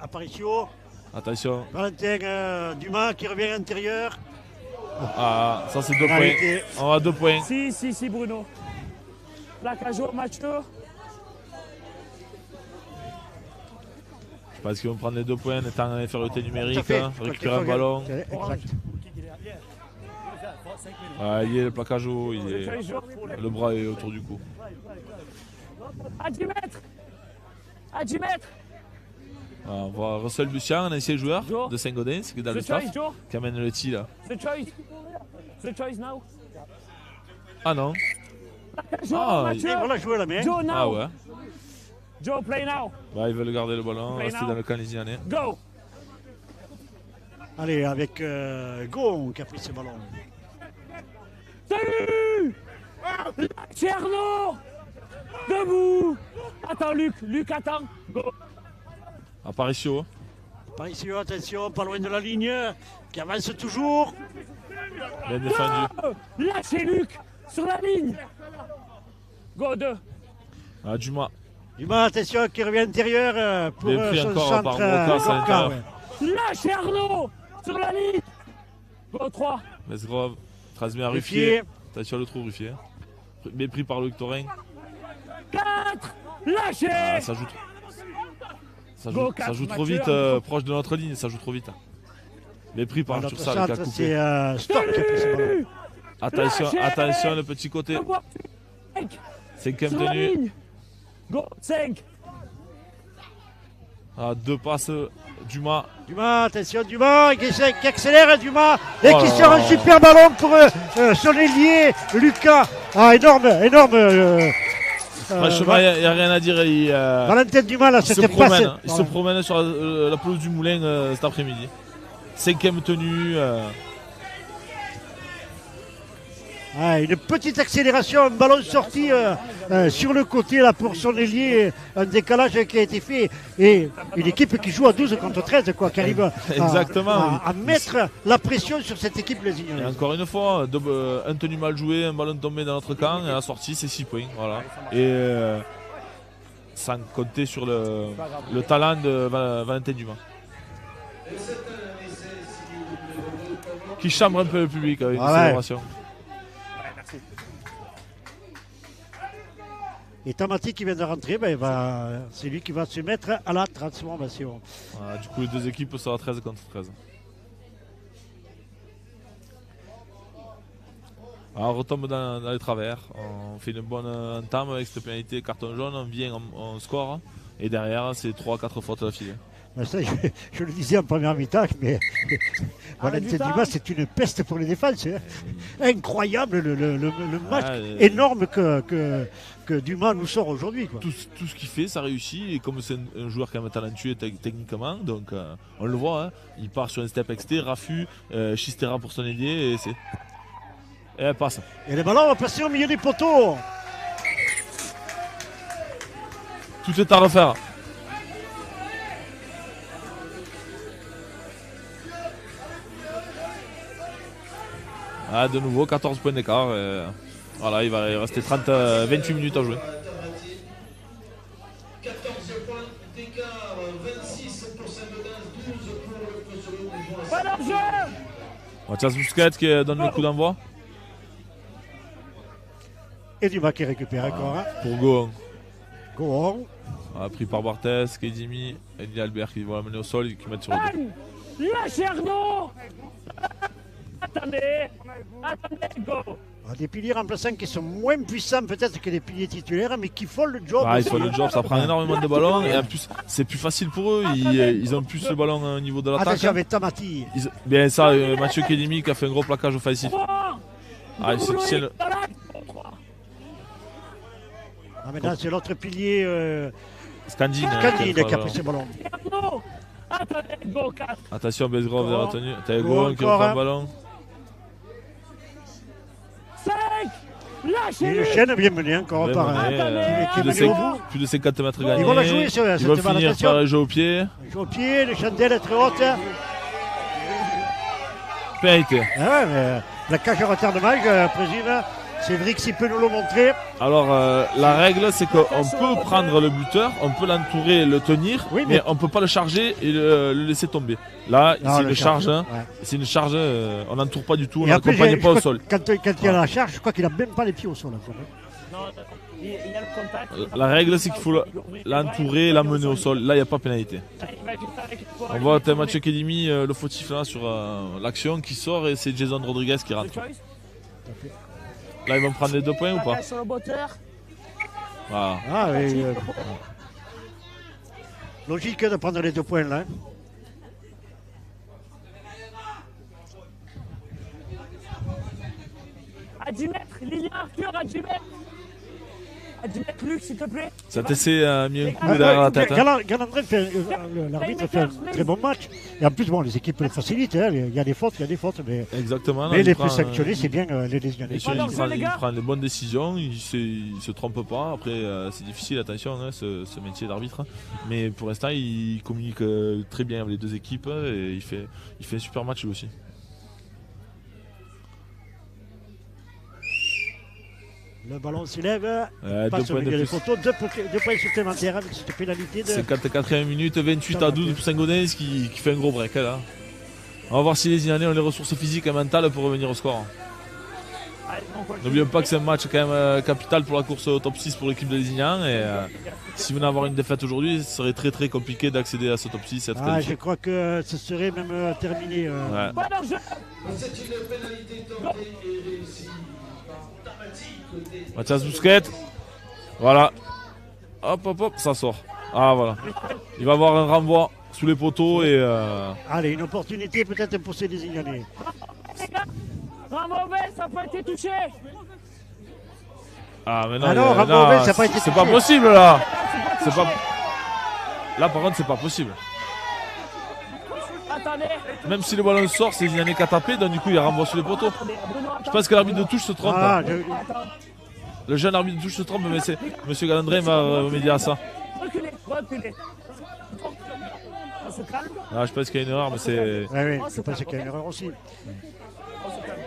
Apparition. Attention. Valentin Dumas qui revient à l'intérieur. Ah, ça c'est 2 Arrêté. points. On a 2 points. Si, Bruno. La Cajo, Mathieu. Je pense qu'ils vont prendre les 2 points en étant en infériorité Tout à numérique. fait. Hein, récupérer un ballon. Exact. Ah, il est le plaquage haut, il est... le bras est autour du cou. À 10 mètres. À 10 mètres. Ah, on voit Russell Lucien, un ancien joueur Joe. de Saint-Gaudens, qui est dans le The staff, choice, Joe. qui amène le tir là. The choice. The choice now. Ah non. Joe, Ah, Mathieu. Et voilà, jouer la main. Joe now. Ah ouais. Joe, play now. Bah, ils veulent garder le ballon, Play rester now. dans le camp les Ignanais. Go. Allez, avec Gon qui a pris ce ballon. Salut. C'est Arnaud. Debout. Attends, Luc, attends. Go. Apparition. Apparition, attention, pas loin de la ligne. Qui avance toujours. Bien défendu. Lâchez Luc sur la ligne. Go 2. Ah, Dumas. Dumas, attention, qui revient à l'intérieur pour Bien pris son encore centre. par Brocas à Gorka, l'intérieur. ouais. Lâchez Arnaud sur la ligne. Go 3. Mesgrove. Transmet à Ruffier. Ruffier. Attention le trou Ruffier. Bien pris par Luc Taurin. 4. Lâchez. Ah, ça joue trop. Ça Go, joue, ça quatre, joue trop Mathieu, vite, un peu. proche de notre ligne, ça joue trop vite. Mais pris par Notre Tursal qui a centre, coupé. c'est Stork qui a pris ce ballon. Attention, le petit côté. 5e tenue. Go, 5. Ah, 2 passes, Dumas. Dumas, attention, Dumas qui accélère, Dumas, et Oh qui là sort là. un super ballon pour son ailier, Lucas. Ah, énorme. Franchement, il n'y a rien à dire. Valentin Dumas, là, Il se c'était promène, pas... il se promène sur la pelouse du Moulin cet après-midi. 5e tenue. Ah, une petite accélération, un ballon sorti sur le côté là pour son ailier, un décalage qui a été fait et une équipe qui joue à 12 contre 13 quoi, qui arrive Exactement, à mettre la pression sur cette équipe les Et Ignolais. encore une fois, un tenue mal joué, un ballon tombé dans notre camp, et à la sortie, c'est 6 points. Voilà. Et sans compter sur le talent de Valentin Dumas. Qui chambre un peu le public avec une célébration. Et Tamati qui vient de rentrer, c'est lui qui va se mettre à la transformation. Voilà, du coup, les deux équipes sont à 13 contre 13. Alors, on retombe dans les travers. On fait une bonne entame avec cette pénalité carton jaune. On vient, on score. Et derrière, c'est 3-4 fautes d'affilée. Ça, je le disais en première mi-temps, mais Valentin Dumas, c'est une peste pour les défenses. Hein. Incroyable le match énorme que Dumas nous sort aujourd'hui. Tout ce qu'il fait, ça réussit. Et comme c'est un joueur quand même talentueux techniquement, donc on le voit, hein, il part sur un step exté, Rafu, Chistera pour son ailier, et elle passe. Et le ballon va passer au milieu des poteaux. Tout est à refaire. Ah, de nouveau 14 points d'écart. Voilà, il va rester 28 minutes à jouer. 14 points d'écart, 26 pour Saint-Gaudens, 12 pour le Kosovo. Pas d'enjeu. Mathias Busquets qui donne le coup d'envoi. Et Dumas qui récupère encore. Hein. Pour Gohan. Gohan. Pris par Barthez, Kedimi, Eddie Albert qui va l'amener au sol et qui met sur le dos. Lâchez Arnaud. Attendez, go. Des piliers remplaçants qui sont moins puissants peut-être que les piliers titulaires, mais qui font le job. Ils font le job, ça prend énormément de ballons et en plus c'est plus facile pour eux, ils ont plus le ballon au niveau de l'attaque. Attention avec Tamati. Bien ça, Mathieu Kedimi qui a fait un gros plaquage offensif. Maintenant c'est l'autre pilier Scandine qui a pris ce ballon. Attention, Besgrove est retenu. T'as Gohan qui reprend le ballon. 5. Et une chaîne bien menée encore par plus de 50 mètres gagnés. Ils vont la jouer sur Ils vont finir par le jeu au pied. Jeu au pied, les chandelles très hautes. Pénalité. Ah ouais, mais la cage à retardement, je présume. Cédric, s'il peut nous le montrer. Alors, la règle, c'est qu'on peut prendre le buteur, on peut l'entourer, le tenir, mais on ne peut pas le charger et le laisser tomber. Là, c'est une charge. C'est une charge, on n'entoure pas du tout, on n'accompagne pas au sol. Quand il y a la charge, je crois qu'il n'a même pas les pieds au sol. Non, il y a le contact. La règle, c'est qu'il faut l'entourer et l'amener au sol. Là, il n'y a pas pénalité. On voit Mathieu Kedimi, le fautif là, sur l'action qui sort et c'est Jason Rodriguez qui rentre. Là, ils vont prendre les 2 points ou pas? Voilà. Ah, oui, logique de prendre les 2 points là. À 10 mètres, Lilian Arthur, à 10 mètres. À 10 mètres, Luc, s'il te plaît. Cet essai a mis un coup derrière la tête. Galandré l'arbitre fait un très bon match. Et en plus, bon, les équipes le facilitent. Hein. Il y a des fautes, mais, exactement, mais les plus sanctionnés, c'est bien les Lésionnais. Il prend les bonnes décisions, il se trompe pas. Après, c'est difficile, attention, hein, ce métier d'arbitre. Mais pour l'instant, il communique très bien avec les deux équipes et il fait un super match lui aussi. Le ballon s'élève, passe au milieu des poteaux, 2 points supplémentaires avec cette pénalité de... 54e minute, 28-12 pour Saint-Gaudens qui fait un gros break là. On va voir si les Ignolais ont les ressources physiques et mentales pour revenir au score. Allez, on continue. N'oublions pas que c'est un match quand même capital pour la course au top 6 pour l'équipe de Lézignan. Et si vous venez avoir une défaite aujourd'hui, ce serait très très compliqué d'accéder à ce top 6 et être Ah, qualifié. je crois que ce serait même terminé. Ouais. Pas d'enjeu. C'est une pénalité tentée et réussie par Tamati côté. Mathias Bousquet. Voilà. Hop, hop, hop, ça sort. Ah voilà. Il va avoir un renvoi sous les poteaux et Allez, une opportunité peut-être pour ces désignés. Les gars, Ramovet, ça n'a pas été touché. ah mais non, Ah non, là, Ramovet, ça n'a pas été c'est touché. pas possible là. C'est pas. Là par contre c'est pas possible. Attendez. Même si le ballon sort, c'est Lézignan qui a tapé, donc du coup il renvoie sous les poteaux. Attendez, Bruno, Je attends. pense que l'arbitre de touche se trompe. Ah, hein. Le jeune arbitre de touche se trompe, mais c'est Monsieur Galandré va remédier à ça. Reculez, reculez. On se calme. Ah, je pense qu'il y a une erreur, mais c'est. oui, je pense qu'il y a une erreur aussi. On se calme.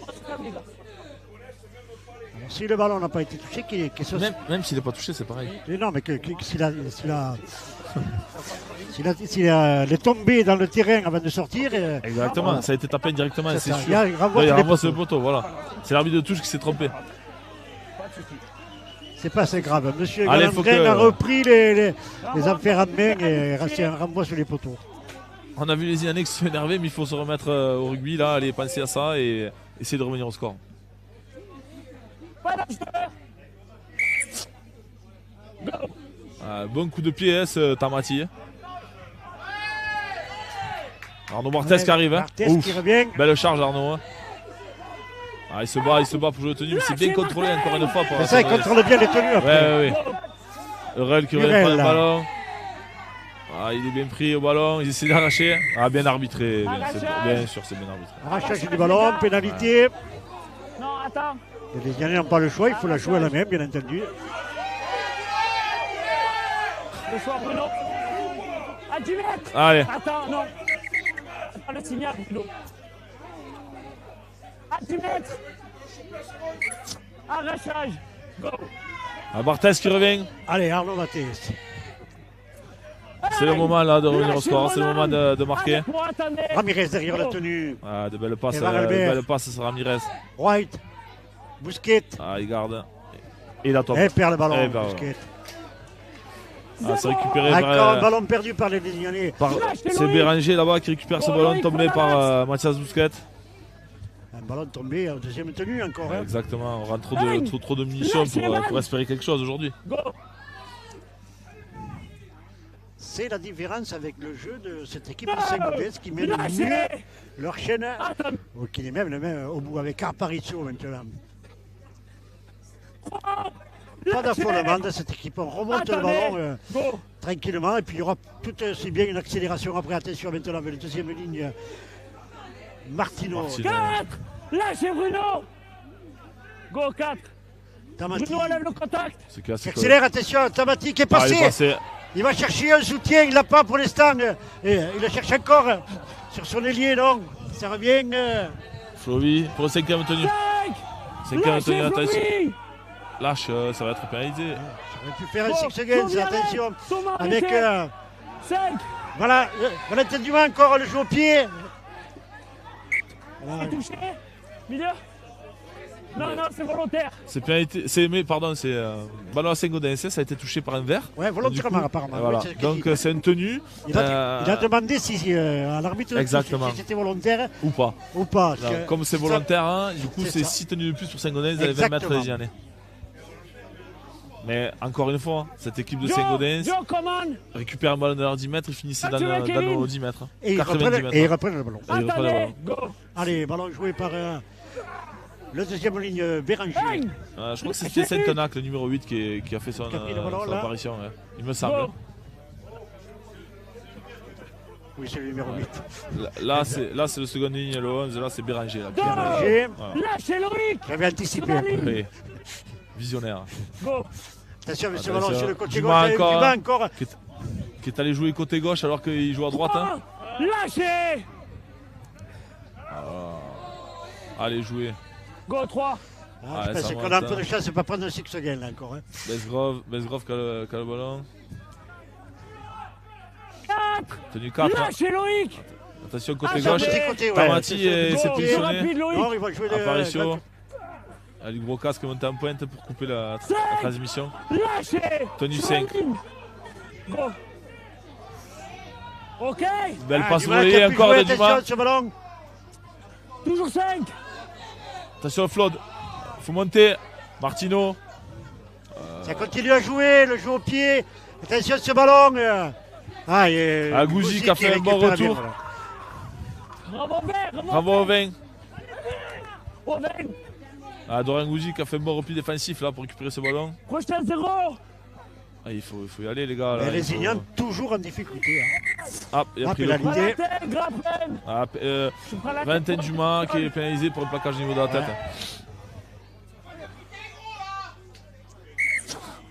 On se calme, les gars. Alors, si le ballon n'a pas été touché, Même s'il n'est pas touché, c'est pareil. Mais non, mais s'il est tombé dans le terrain avant de sortir, Exactement, ça a été tapé directement, c'est c'est ça. sûr. Il y a un renvoi Là, il sur les renvoie sur le poteaux. poteau, voilà. C'est l'arbitre de touche qui s'est trompé. C'est pas assez grave. Monsieur Allez, faut Galandrin que- a repris les affaires en main et c'est un renvoi sur les poteaux. On a vu les Lézignanais qui se sont énervés, mais il faut se remettre au rugby, là, aller penser à ça et essayer de revenir au score. Pas d'enjeu. Bon coup de pied, hein, ce Tamati. Arnaud Barthès qui arrive. Hein. Barthès Ouf. qui revient. Belle charge, Arnaud. Hein. Ah, il se bat pour jouer le tenue, mais c'est bien contrôlé encore une fois. Par C'est ça, il Arnaud. contrôle bien les tenues après. Ouais. Eurel qui revient Eurel, pas le là. ballon. Ah, il est bien pris au ballon, il essaie d'arracher. Ah, bien arbitré. Bien sûr, c'est bien arbitré. Arrachage du ballon, pénalité. Non, attends. Les Lézignanais n'ont pas le choix, il faut la jouer à la même, bien entendu. Le soir, Bruno. À 10 mètres. Allez, Attends, non. Attends le signal, Bruno. À 10 mètres. Arrachage. Go. Barthès qui revient. Allez, Arnaud Barthès. C'est le moment là de revenir au score, c'est le moment de marquer. Allez, pour attendre. Ramirez derrière la tenue. Ah, de belles passes, Evan Albert. c'est Ramirez. White. Bousquet. Ah, il garde. Et la top. Et perd le ballon, Eh ben, Bousquet. Ah, c'est récupéré Encore un par, ballon perdu par les Lézignanais. c'est Béranger là-bas qui récupère ce ballon tombé par Mathias Bousquet. Un ballon tombé en deuxième tenue encore. Hein. Exactement, on rend trop de munitions pour espérer quelque chose aujourd'hui. Go. C'est la différence avec le jeu de cette équipe de Saint-Gaudens qui mène mieux Lâchez. leur chaîne, Attends. ou qui est même au bout avec Carparicio maintenant. Pas d'affolement de cette équipe, on remonte le ballon Go. tranquillement et puis il y aura tout aussi bien une accélération après. Attention maintenant avec la deuxième ligne, Martino. 4. Lâchez Bruno. Go 4. Tamati Bruno enlève le contact. C'est cassé. qui accélère, attention, Tamati qui est Ah, il passé. est passé. Il va chercher un soutien, il l'a pas pour l'instant. Et il le cherche encore sur son ailier, non. Ça revient. Flovy pour le 5e tenu. 5. 5e tenu, Lâchez attention. Flovy. Lâche, ça va être pénalisé. J'aurais pu faire un Go. 6 seconds, Flovy attention. arrête. Thomas Avec. arrêtez. 5. Voilà, Valentin Dumas encore le joue au pied. Voilà. Touché. Milieu. Non, c'est volontaire. C'est pénalité. C'est ballon à Saint-Gaudens, ça a été touché par un verre. Ouais, volontairement Du coup, apparemment. Voilà. Ouais, c'est ce qu'il Donc dit. c'est une tenue Il a demandé si à l'arbitre Exactement. si c'était volontaire ou pas. ou pas. Là, Parce que comme c'est ça- volontaire, hein, du coup c'est c'est ça. 6 tenues de plus pour Saint-Gaudens, elle 20 mètres Exactement. les Lézignanais. Mais encore une fois, cette équipe de Joe, Saint-Gaudens Joe, commande. récupère un ballon de leurs 10 mètres et finissait dans, Mathieu dans Kevin. nos 10 mètres. Et ils 90 reprennent, mètres. et ils reprennent le ballon. Et il reprend le Attendez. ballon. Go. Allez, ballon joué par le deuxième ligne Béranger. Bang. Je crois que c'était Saint-Tenac, le numéro 8, qui a fait son, Qui a pris le ballon, son là. apparition. Ouais. Il me semble. Go. Oui, c'est le numéro 8. Là, c'est le second ligne, le 11. Là, c'est Béranger. Là, qui- Go. Béranger, Voilà. Lâchez Loïc. j'avais anticipé. Oui. Visionnaire. Go. Attention, avec ce Attention. ballon sur le côté Dumas gauche. encore, Dumas hein. encore. Qui est allé jouer côté gauche alors qu'il joue à droite. Hein. Lâchez. Allez jouer. Go 3. Ah, Ouais, je ça pense qu'on monte, a un peu hein. de chance de ne pas prendre un 6 seconds là encore. Hein. Besgrove qui a le ballon. 4. Tenue 4. Lâchez Loïc. Attention côté Ah, gauche. Petit côté, ouais. Tamati C'est s'est Go. positionné. Rapide Loïc. Non, il va jouer Aparicio. Allez, gros casque monté en pointe pour couper la transmission. Lâchez. Tenue Sur la 5. ligne. Go. Ok. Belle passe Dumas qui volée a pu encore jouer, de Dumas. attention, ce ballon. Toujours 5. Attention Flood. Faut monter. Martino. Ça continue à jouer, le jeu au pied. Attention ce ballon. Gouzi qui a fait un bon récupère retour. bien, voilà. Bravo vert. Bravo au 20. Au 20. Dorian Gouzi qui a fait un bon repli défensif là pour récupérer ce ballon. Prochain 0. Il faut y aller les gars. Là, Mais les il faut- Ignans toujours en difficulté. Hein. Il a pris le coup. pénalité. Valentin, Grappen. Tu prends Valentin Dumas qui est pénalisé pour un plaquage au niveau de la tête.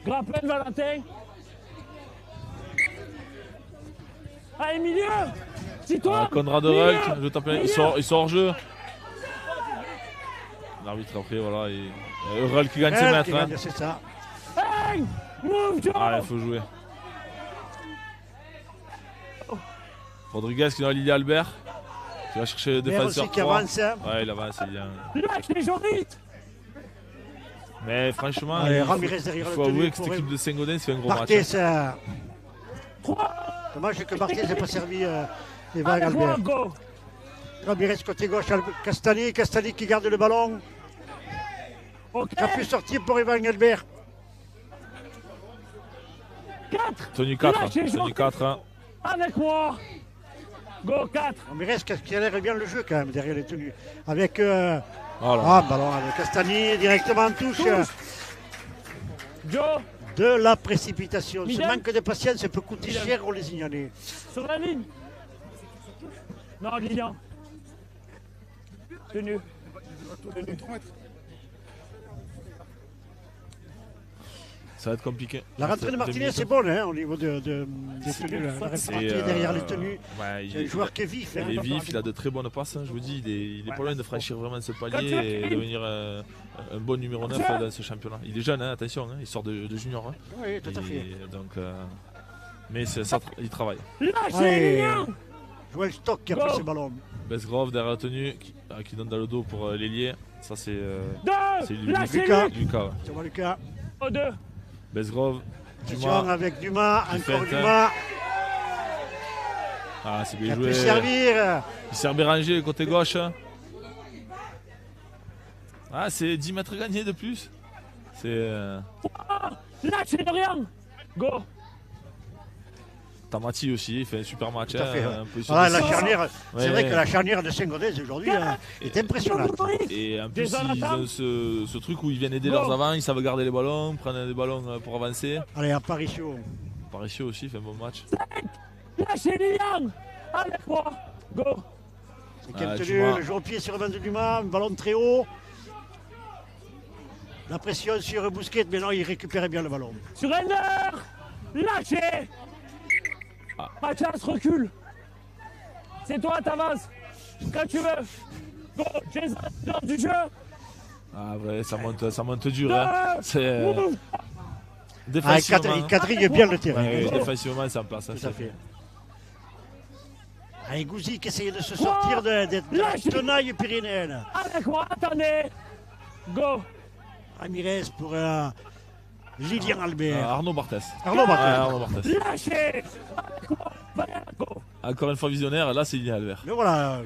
Grappen, Valentin. Allez, milieu. C'est toi. Conrad Ruck, je t'appelle. Il sort hors jeu. L'arbitre après, voilà. Ruck qui gagne ses Elle mètres. qui gagne, c'est ça. Hey, move, Joe. Il faut jouer. Rodriguez qui est dans l'idée Albert. Qui va chercher le Mais défenseur aussi qui 3. avance. Hein. Ouais, il avance, c'est bien. Lâche les gens vite. Mais franchement, Allez, il Ramirez faut derrière le avouer tenue que cette pour équipe de Saint-Gaudens fait un gros match. Barthez, ça. 3. Dommage que Barthez n'ait pas servi Evan Avec moi, Albert. go. Ramirez côté gauche, Castani qui garde le ballon. Ok. Qui a pu sortir pour Evan Albert. 4. Tenue 4. Lâchez les gens. Tenue 4. Avec moi. Go, 4. Ramirez qui accélère bien le jeu quand même derrière les tenues. Avec Voilà. ballon avec Castani directement en touche. Joe, De la précipitation. Ce Miguel. manque de patience peut coûter Miguel. cher aux Lésignanais. sur la ligne. Non, Lilian. Tenu. Ça va être compliqué. La rentrée de Martinez, c'est bonne hein, au niveau des tenues. La rentrée de Martinez derrière les tenues. Ouais, C'est un joueur qui est vif. Hein. il est vif, il a de très bonnes passes. Je vous dis, il est pas loin de franchir vraiment ce palier et devenir un bon numéro 9 dans ce championnat. Il est jeune, hein, attention, hein, il sort de junior. Hein. Oui, tout à fait. Donc, mais ça, il travaille. Lâchez Ouais. Lilian. Joël Stock qui a pris Go. ce ballon. Besgrove derrière la tenue qui donne dans le dos pour l'ailier. Ça, c'est 2. Lâchez Lucas. Lucas. Ouais. Tu vois Lucas. Au 2. Besgrove, Attention Dumas. avec Dumas, Qui encore fait un Dumas. C'est Qui bien a pu joué. servir. Il sert Béranger côté gauche. C'est 10 mètres gagnés de plus. C'est Lâchez Dorian. Go. Tamati aussi, il fait un super match. Tout à fait, ouais. Un peu Voilà, la sur- charnière, c'est Ouais, vrai ouais. que la charnière de Saint-Gaudens aujourd'hui est impressionnante. Et en plus, Des zones à ils ont table. ce truc où ils viennent aider Go. leurs avants, ils savent garder les ballons, prendre des ballons pour avancer. Allez, apparition. Paricio aussi fait un bon match. Lâchez Lilian. Avec moi. Go. Cinquième tenue, Dumas. le jeu au pied sur Evan Dumas, un ballon très haut. La pression sur Bousquet, mais non, il récupérait bien le ballon. Surrender. Lâchez. Mathias, recule. C'est toi, t'avances. Quand tu veux. Go. Jason, dans du jeu. Ouais, ça monte dur. Hein. C'est Move. défensivement. Il quadrille bien le terrain. Ouais, défensivement, c'est en place. Hein, Tout à c'est fait. Allez, Gouzi qui essayait de se sortir de la tenaille pyrénéenne. Avec moi, attendez. Go. Ramirez pour Lilian Albert. Arnaud Barthès. Arnaud Ouais, Barthès. Arnaud Barthès. Lâchez. Avec moi. Go. Encore une fois visionnaire, là c'est Lilian Albert. Mais voilà,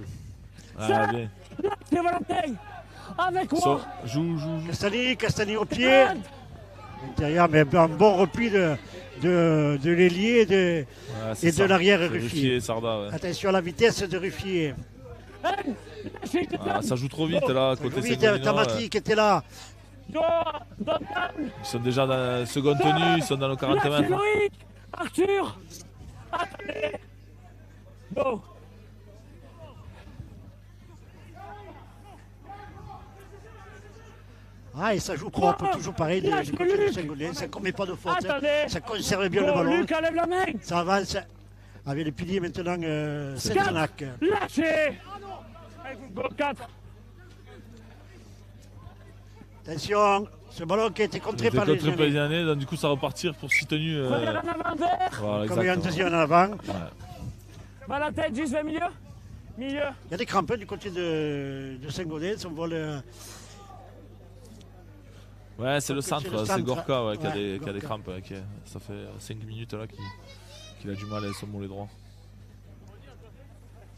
Bien. Lâchez Valentin. Avec moi. Joue. Castani au pied. Intérieur, mais un bon repli de l'ailier et de l'arrière Ruffier. Ruffier, Sarda. Ouais. Attention à la vitesse de Ruffier. Hey, lâchez Ça joue trop vite là, côté Oui, Saint-Gaudinois. Tamati qui était là. Go. Donne. Ils sont déjà dans la seconde tenue, ils sont dans nos 40 Lâchez mètres. Loïc. Arthur. Attendez. Go. Et ça joue propre, toujours pareil du côté de Saint-Gaudens. Ça ne commet pas de faute. Attendez. Ça conserve bien le Go, ballon. Lucas, lève la main. Ça avance avec les piliers maintenant Saint-Nac. Lâchez. Go 4. Attention, ce ballon qui a été contré par les Contre les Lésignanais. années, donc du coup ça va repartir pour 6 tenues. Prenez en avant vert. Voilà, Comme il y a un exactement. deuxième en avant. Valentin, juste vers milieu. Milieu. Il y a des crampons du côté de Saint-Gaudens. On voit Ouais, c'est le C'est le centre, c'est centre. Gorka ouais, qui a des Gorka. crampes. Ça fait 5 minutes là qu'il a du mal avec son mollet droit.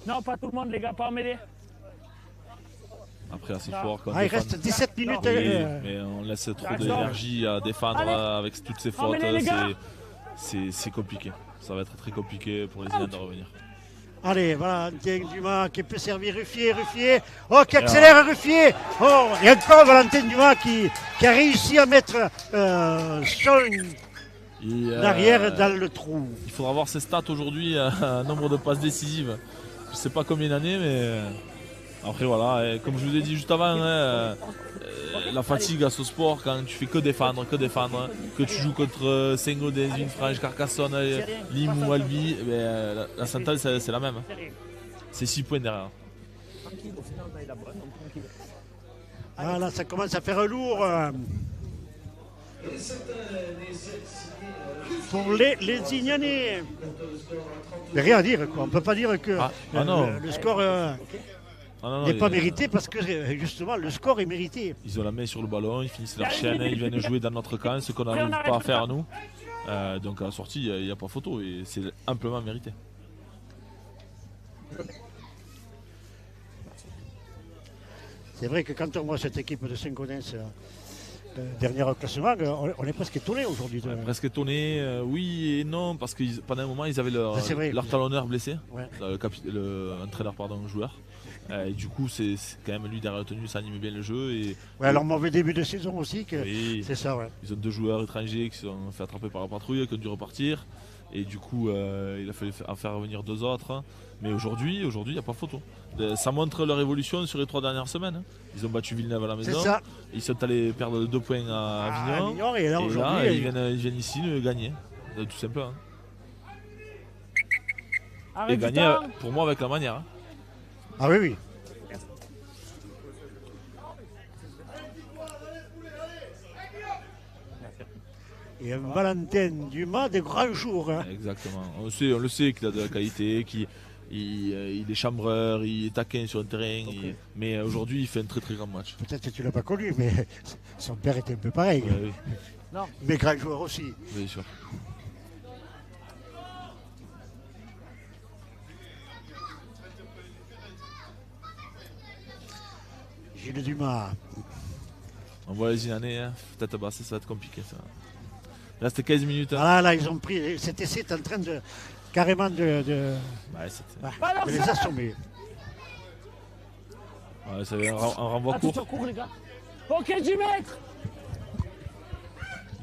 Non, pas tout le monde, les gars, pas emmêlés. Après, assez fort. Quand on Ah, il défend- reste 17 minutes. Oui, mais on laisse trop D'accord. d'énergie à défendre Allez. avec toutes ces fautes. Emmenez les gars. C'est compliqué. Ça va être très compliqué pour les Indiens de revenir. Allez, Valentin Dumas qui peut servir Ruffier. Oh, qui accélère Ruffier. Oh, et encore Valentin Dumas qui a réussi à mettre son arrière dans le trou. Il faudra voir ses stats aujourd'hui, un nombre de passes décisives. Je sais pas combien d'années, mais après voilà, et comme je vous ai dit juste avant, la fatigue à ce sport quand tu fais que défendre, que tu joues contre Saint-Gaudens, Villefranche, Carcassonne, Limoux ou Albi, la Santal c'est la même. C'est 6 points derrière. Tranquille, au final, on a eu la bonne, donc tranquille. Voilà, ça commence à faire lourd Et certains essais pour les Ignanais. Mais rien à dire, quoi. On ne peut pas dire que non. le score Non, n'est pas mérité parce que justement le score est mérité. Ils ont la main sur le ballon, ils finissent leur chaîne, ils viennent jouer dans notre camp, ce qu'on n'arrive pas à faire nous. Donc à la sortie, il n'y a pas photo et c'est amplement mérité. C'est vrai que quand on voit cette équipe de Saint-Gaudens dernier au classement, on est presque étonné aujourd'hui. Presque étonné, oui et non, parce que pendant un moment ils avaient leur talonneur blessé, Ouais. l'entraîneur joueur. Et du coup c'est quand même lui derrière la tenue, ça anime bien le jeu. Et, Ouais, leur mauvais début de saison aussi, oui, c'est ça, ouais. ils ont 2 joueurs étrangers qui se sont fait attraper par la patrouille, qui ont dû repartir. Et du coup il a fallu en faire revenir 2 autres. Mais aujourd'hui, il n'y a pas photo. Ça montre leur évolution sur les 3 dernières semaines. Ils ont battu Villeneuve à la maison. C'est ça. Ils sont allés perdre 2 points à Avignon. Et là, Et aujourd'hui, là, ils viennent ici gagner. Tout simplement. Et Arrête du gagner temps. pour moi avec la manière. Hein. Ah oui, oui. Et un Valentin Dumas de grands jours. Hein. Exactement. On le sait qu'il a de la qualité, qu'il est chambreur, il est taquin sur le terrain. Mais aujourd'hui, il fait un très très grand match. Peut-être que tu ne l'as pas connu, mais son père était un peu pareil. Ouais, oui, Non. Mais grand joueur aussi. bien sûr. Gilles Dumas. On voit les Inanais, hein. Tête basse, ça va être compliqué. Ça. Il reste 15 minutes. Hein. Ah là, ils ont pris. Cet essai est en train de carrément de les assommer. Ouais, ça va être un renvoi Attention, court. court, les gars. Ok, 10 mètres.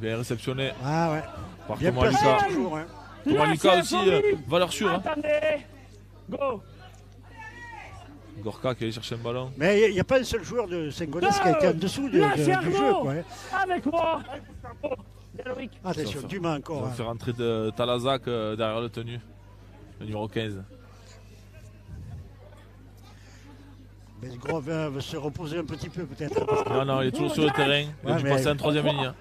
Bien réceptionné Ah ouais. par Bien Thomas placé Lucas. toujours. Hein. Thomas Lucas Lâchez, aussi, Floride. valeur sûre. Hein. Attendez. Go. Gorka qui allait chercher un ballon. Mais il n'y a pas un seul joueur de Saint-Gaudens qui a été en dessous du Lâchez jeu. Arnaud. Quoi, hein. Avec moi. Bien, Loïc. Attention, Dumas On encore. va Hein. faire rentrer de Talazac derrière le tenu. Le numéro 15. Besgrove veut se reposer un petit peu peut-être. parce que Non, il est toujours sur le terrain. Il a Ouais, dû mais- passer en 3ème ligne. Hein.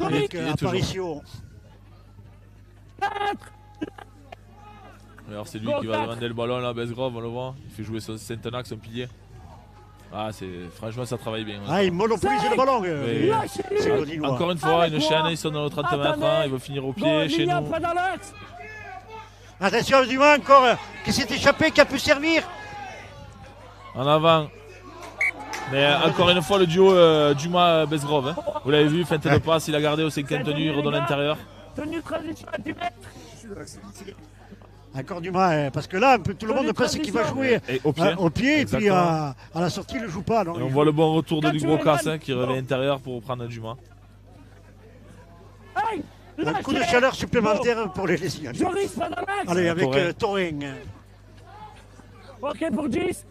Avec il est toujours. apparition. Alors c'est lui qui va demander le ballon là, Besgrove, on le voit. Il fait jouer Saint-Enac, son pilier. Ah, franchement, ça travaille bien. Ah, il monopolise le ballon. Oui. C'est Godinois. Encore une fois, Avec une moi. chaîne, ils sont dans le 30 mètres. Attendez. Hein, il va finir au Go, pied chez Lilian, nous. pas dans l'axe. Attention, Dumas encore qui s'est échappé, qui a pu servir. En avant. Mais encore une fois, le duo Dumas-Besgrove. Hein. Vous l'avez vu, feinte de passe, il a gardé au 5e tenu, il redonne à l'intérieur. Tenue de transition à 10 mètres. Encore Dumas, parce que là, un peu, tout le monde pense qu'il va jouer Et au pied. au pied et puis Exactement. à la sortie, il ne joue pas. Non, Et on il voit joue. le bon retour de Quand Luc tu veux, Brocas Evan. qui revient à l'intérieur pour prendre Dumas. Aïe. Un coup de Lâchez. chaleur supplémentaire pour les Lésiens. Joris, pas dans l'axe. Allez, avec Taurin. Taurin. Ok pour 10.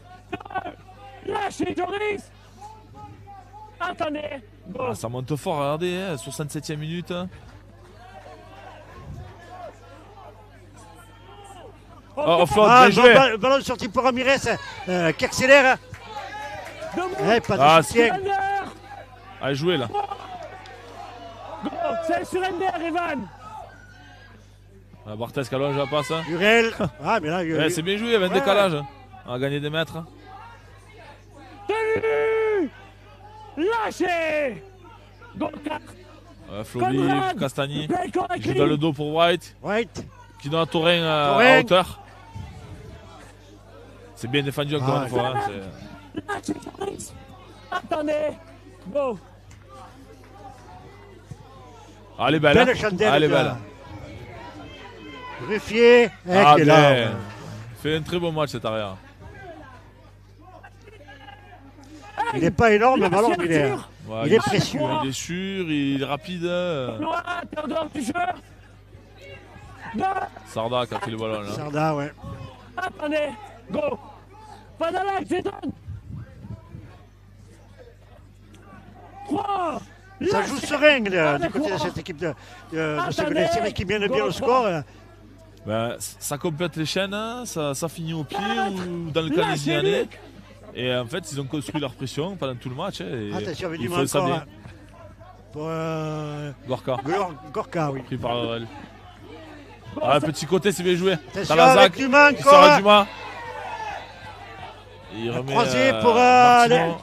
Lâchez Joris. Attendez. Go. Ah, ça monte fort, regardez, hein, 67e minute. Oh, faute, Ah, bien joué. ballon sorti pour Ramirez qui accélère. Debout. Pas de Ah, soutien. Surrender. Allez, jouer là. Go. C'est le surrender, Evan. Ah, Barthez qui allonge la passe. Hein. Urel. Ah, mais là, Ouais, c'est bien joué, il y avait un décalage. On a gagné des mètres. Tenue. Lâchez. Go 4. Flori, Conrad. Castagni. Bacon Il avec joue lui. dans le dos pour White. White. Qui donne à Taurin à Taurin. hauteur. C'est bien défendu encore Ah, une fois. Hein, c'est- Lâchez Joris. Attendez. Go. Ah, elle est belle. Belle Hein. chandelle. Ah, elle est de belle. Ruffier. Ah, qui est là. bien. Fait un très bon match cet arrière. Il n'est pas énorme, le ballon, il est, Ouais, il est précieux. sûr, il est sûr, il est rapide. Noah, t'es en dehors du jeu. Deux. Sarda qui a pris le ballon là. Sarda, ouais. Attendez. Go. Padalak, c'est donne. 3. Ça joue serein du côté de cette équipe de Séguénès. C'est vrai qu'ils mènent bien le score. Ben, ça complète les chaînes, hein, ça finit au pied ou dans le cas des Ignanais. Et en fait, ils ont construit leur pression pendant tout le match. Hein, et Attention, avec ils du font ça encore. bien. Hein. Pour Gorka, Gorka, oui. pris par Aurel. Ah, petit côté, c'est bien joué. Attention, Talazac, avec Dumas qui sort à encore. Dumas. Et il remet croisé pour Martino.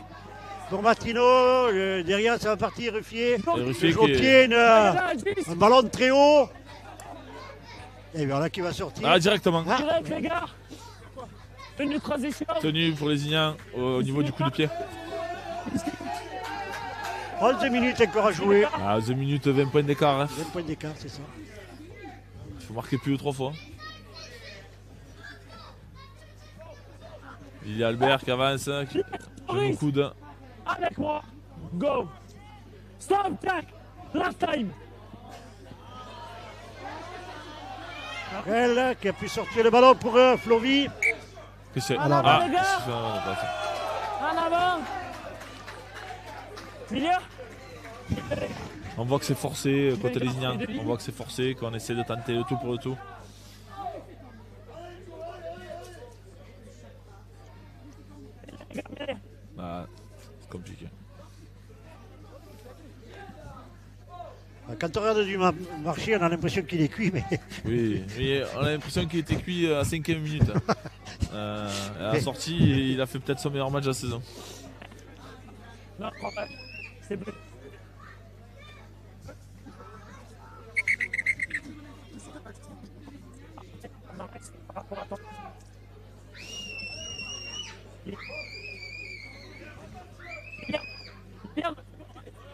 Pour Martino. Derrière, ça va partir. Ruffier. Et Ruffier Il joue au qui est- pied, un ballon très haut. Et voilà qui va sortir. Ah, directement. Ah. Direct, les gars. Une transition. Tenu pour les Ignans au niveau du coup de pied. 11 minutes encore à jouer. Ah, 2 minutes, 20 points d'écart. Hein. 20 points d'écart, c'est ça. Il faut marquer plus de 3 fois. Il y a Albert qui avance, qui donne le coude. Avec moi. Go. Stop, tac. Last time. Elle qui a pu sortir le ballon pour Flovy. Que c'est En avant, les gars. qu'est-ce qu'il fait? Non, pas ça. En avant. Milieu. On voit que c'est forcé côté les Ignans. On voit que c'est forcé, qu'on essaie de tenter le tout pour le tout. Ah, c'est compliqué. Quand on regarde du marché, on a l'impression qu'il est cuit, mais Oui, mais on a l'impression qu'il était cuit à 5e minute. À la sortie, il a fait peut-être son meilleur match de la saison. Non, c'est bleu. Par rapport à toi. Bien,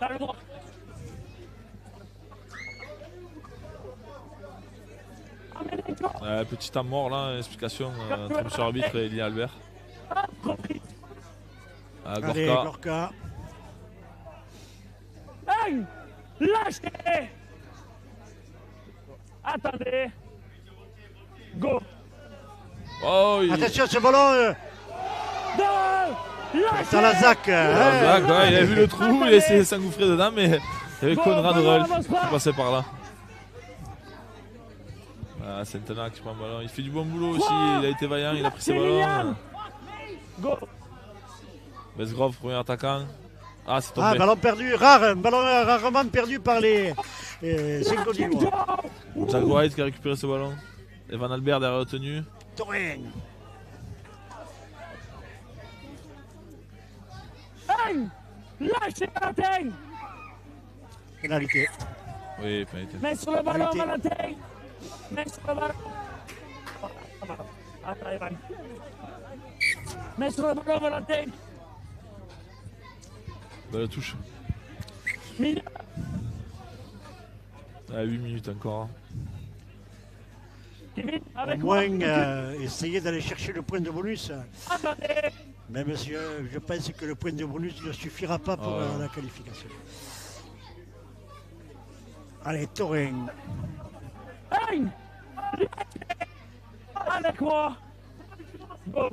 t'as le droit. Petit temps mort là, explication entre M. l'arbitre et Elia Albert. allez, Gorka. Gorka. Hey, lâchez. Attendez. Go. Oh, il... Attention, ce ballon, Deux. Lâchez. Talazac. Talazac, ouais, il a vu le trou, il a essayé de s'engouffrer dedans, mais il y avait Conrad bon, Reul avance pas. qui passait par là. Ah, Saint-Anna qui prend le ballon. Il fait du bon boulot aussi, il a été vaillant, il a pris ses ballons. Go. Besgrove, premier attaquant. Ah, c'est Ah, tombé. ballon perdu, rare, un ballon rarement perdu par les Saint-Gaudinois. Jack White qui a récupéré ce ballon. Evan Albert derrière retenu. Taurin. Hey, lâchez Valentin. Pénalité. Oui, pénalité. Mets sur le ballon, Pénalité. Valentin. Mets sur le ballon. Attends, Evan. Mets sur le ballon, Valentin. Belle touche. Milieu. Ah, 8 minutes encore. Kevin, Au avec moins, moi. essayer d'aller chercher le point de bonus. Attendez. Même si je pense que le point de bonus ne suffira pas pour Ah ouais. la qualification. Allez, Taurin. Hey, avec moi. Go.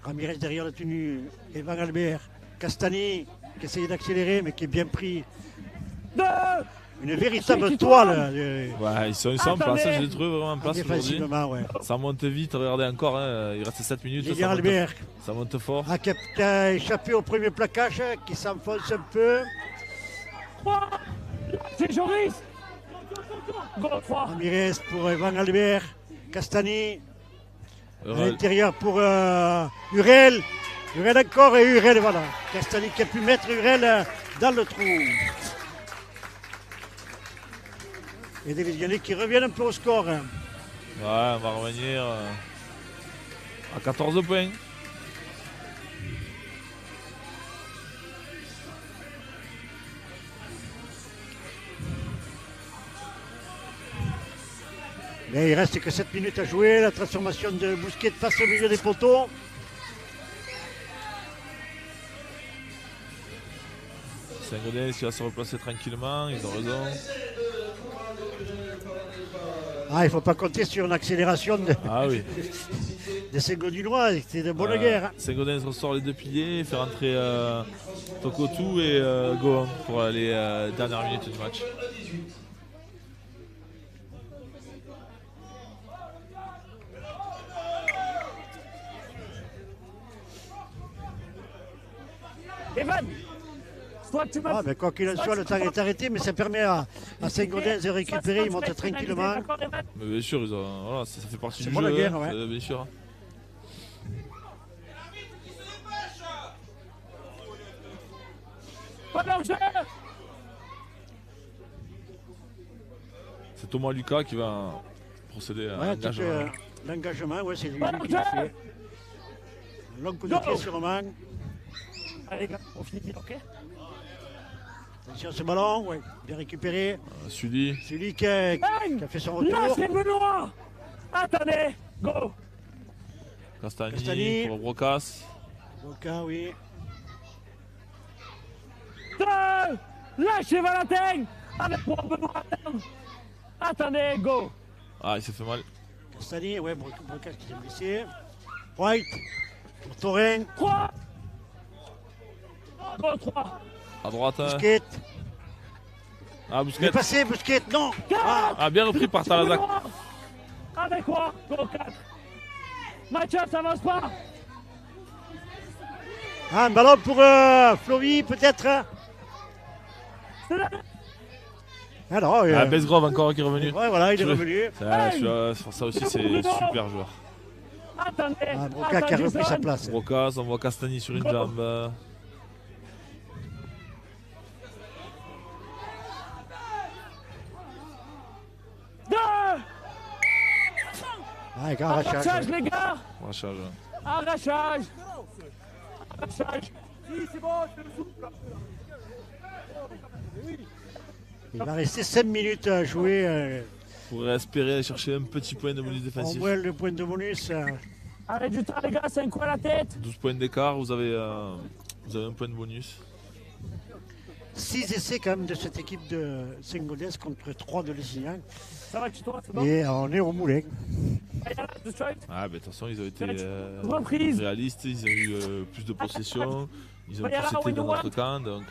Ramirez derrière la tenue. Evan Albert. Castagni qui essaye d'accélérer mais qui est bien pris. Deux. Une véritable Celui qui toile Ouais, ils sont en place, je les trouve vraiment en place aujourd'hui. défensivement. Ouais. Ça monte vite, regardez encore, hein, il reste 7 minutes. Evan Albert Ça monte fort. qui a échappé au premier plaquage, qui s'enfonce un peu. 3. C'est Joris. Go, 3. Ramirez pour Evan Albert. Castagni. À Reul. l'intérieur pour Hurel. Hurel encore et Hurel, voilà. Castani qui a pu mettre Hurel dans le trou. Et des Légionnais qui reviennent un peu au score. Ouais, on va revenir à 14 points. Mais il reste que 7 minutes à jouer. La transformation de Bousquet face au milieu des poteaux. Saint-Gaudens qui va se replacer tranquillement, ils ont raison. Ah, il ne faut pas compter sur une accélération Ah oui. de Saint-Gaudinois. C'est de bonne guerre. Saint-Gaudens ressort les deux piliers, fait rentrer Tokotou et Gohan pour les dernières minutes du match. Evan, toi tu m'as. Ah, mais quoi qu'il en soit, le temps est arrêté, mais ça permet à Saint-Gaudens de récupérer. Ils montent tranquillement. Mais bien sûr, voilà, ça fait partie C'est du bon jeu. la guerre, ouais. Bien sûr. Pas d'enjeu. C'est Thomas Lucas qui va procéder à Ouais, l'engagement. l'engagement, ouais, c'est lui qui le fait. Un long coup de pied sur Romain. Allez, gars, on finit bien, ok? Attention ce ballon, ouais, bien récupéré. Sully. Celui qui a fait son retour. Là, c'est Benoît. Attendez, go. Castani pour Brocas. Boca, oui. Lâchez Valentin. Avec pour Benoît. Attendez, go. Ah, il s'est fait mal. Castani, ouais, Boca qui s'est blessé. White, pour Torin. 3. Go, 3. À droite. Bousquet. Ah, Il Bousquet. est passé, Bousquet, non. 4. Ah, bien repris par Talazak. Avec quoi? Go, 4. Mathias, avance pas. Ah, un ballon pour Flovy, peut-être. C'est là. Alors, Ah, Besgrove encore qui est revenu. ouais, voilà, il est revenu. Ça aussi, c'est super joueur. Attendez. Ah, Broca qui a repris sa place. Brocas, on voit Castani sur une jambe. Ah, grand arrachage. Arrachage, les gars. Arrachage. Arrachage. Arrachage. Il va rester 5 minutes à jouer. Pour espérer aller chercher un petit point de bonus Au défensif. moins le point de bonus. Arrête du temps, les gars, c'est un coup à la tête. 12 points d'écart, vous avez un point de bonus. 6 essais quand même de cette équipe de Saint-Gaudens contre 3 de Lézignan. Ça va chez toi, c'est bon? Et on est au moulin. Ah, de toute façon, ils ont été Reprise. réalistes, ils ont eu plus de possession, ils ont tous été dans notre camp, donc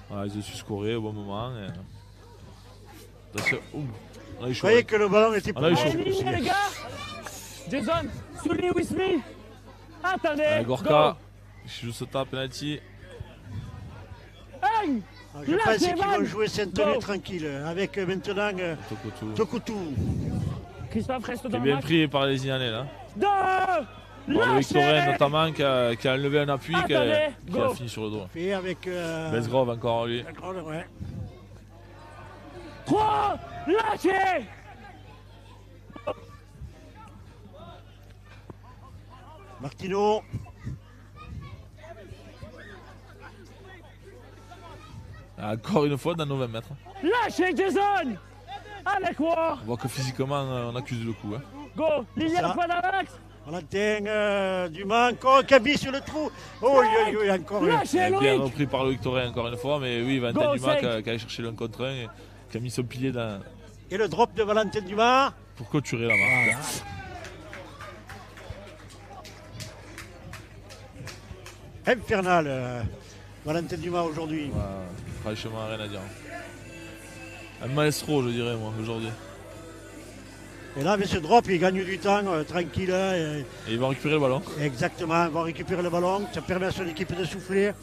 voilà, ils ont su scorer au bon moment. Et... Attention, on a eu Je chaud. croyais que le ballon était On a eu chaud. Allez, les gars. Jason, Sully with me. Attendez. Gorka, je joue ce temps, penalty. Bang. Je pense qu'ils vont jouer Saint-Denis tranquille, avec maintenant Tokutu. Christophe reste Qui dans est le bien match. pris par les Ignanais là. Deux. Par Loïc Torren notamment qui a enlevé un appui qui a go. fini sur le dos. Et avec Besgrove encore lui. ouais. 3. Lâchez. Martino. Encore une fois dans nos 20 mètres. Lâchez Jason. Avec moi. On voit que physiquement on accuse le coup. Hein. Go. Liliane Padavax. Valentin Dumas, encore Kaby sur le trou. Oh, encore. Lâchez Bien Loïc. repris par Loïc Torren encore une fois, mais oui, Valentin Go, Dumas qui cinq. a allé chercher l'un contre un et qui a mis son pilier dans, Et le drop de Valentin Dumas. pour clôturer la marque. Infernal, Valentin Dumas aujourd'hui. Ouais, franchement, rien à dire. Un maestro, je dirais, moi, aujourd'hui. Et là, avec ce drop, il gagne du temps, tranquille. Et il va récupérer le ballon. Exactement, il va récupérer le ballon. Ça permet à son équipe de souffler.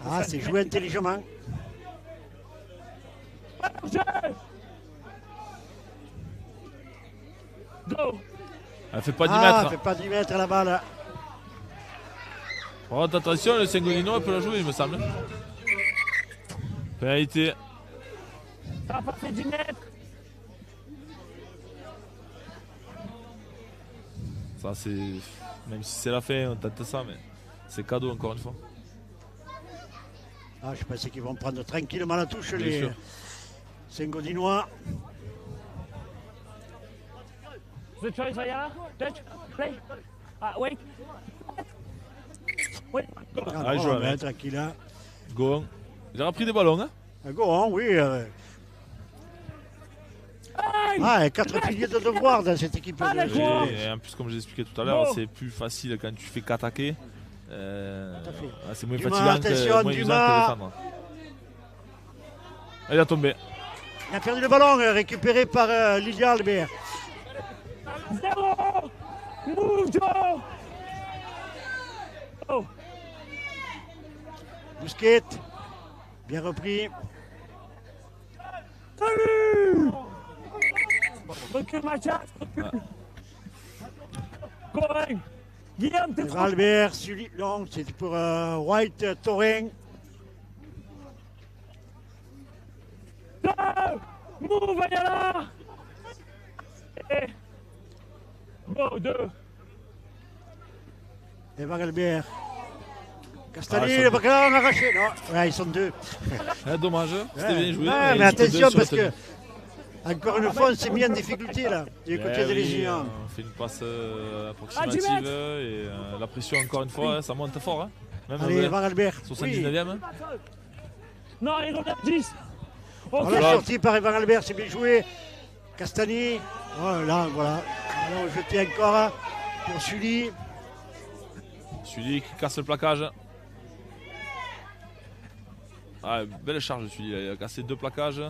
Ah, c'est joué intelligemment. Go. Elle fait pas 10 Ah, mètres. fait pas 10 mètres la balle. Par contre, attention, le Saint-Gaudinois peut la jouer, il me semble. Pénalité. Ça n'a pas fait 10 mètres. Ça, c'est. Même si c'est la fin, on tente ça, mais c'est cadeau encore une fois. Ah, je pensais qu'ils vont prendre tranquillement la touche, Bien les sûr. Saint-Gaudinois. The choice, Ayala. Touch. Play. Ah, wait. Wait. Ah, il joue la main. tranquille. Hein. Gohan. Il a repris des ballons, hein. Go, hein, oui. Ah, et 4 piliers de devoir dans cette équipe. Ah, d'accord. Et en plus, comme j'ai expliqué tout à l'heure, Bon. c'est plus facile quand tu fais qu'attaquer. C'est moins Dumas, fatigant attention, moins usant Dumas. que défendre. Il a tombé. Il a perdu le ballon, récupéré par Lilian Albert. 0. Move, Joe. Oh. Bousquet, bien repris. Salut. Recule, Mathias. Recule. Corinne. Guillaume, t'es trop. Albert, Sully, non, c'est pour White Torren. Move, Ayala. Et. Go, 2. Evan Albert. Castani, Ah, ils sont le ballon arraché. Non, ouais, ils sont deux. Dommage, c'était bien joué. Ouais, Et mais ils étaient attention deux sur parce la que, tenue. encore une fois, on s'est mis en difficulté là, du côté Eh des oui, Légions. on fait une passe Ah, approximative 10 mètres. et la pression encore une fois, ça monte fort. Hein. Même Allez, Evan Albert. 79e. Hein. Non, il revient 10. Ok. Voilà, sorti par Evan Albert, c'est bien joué. Castani. Oh, là, voilà. Alors, jeté encore hein, pour Sully. Celui qui casse le plaquage. Ah, belle charge celui-là, il a cassé 2 plaquages.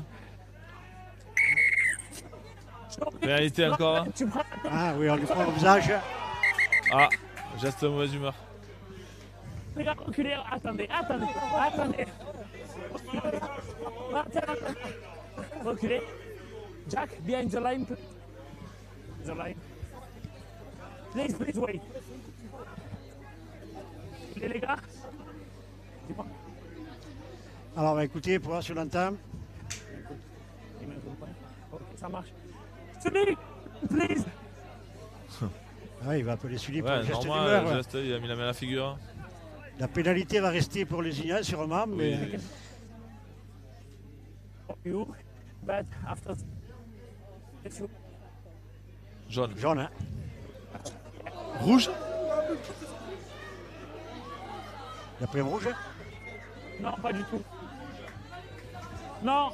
Pénalité encore. Tu prends. Ah oui, on lui prend le visage. Ah, geste de mauvaise humeur. Regarde, reculer. Attendez. Attendez. Reculez. Jack, behind the line. The line. Please wait. Les gars. Dis-moi. Alors, bah, écoutez, pour voir si on l'entend. Ok, ça marche. Celui, please. Ah, il va appeler Sully pour Ouais, le geste normal, d'humeur. le Ouais. geste, il a mis la main à la figure. La pénalité va rester pour les Légions, sûrement, mais Oui. You, but after. If you. Jaune. jaune. Hein. Rouge. Il a pris un rouge. Non, pas du tout. Non,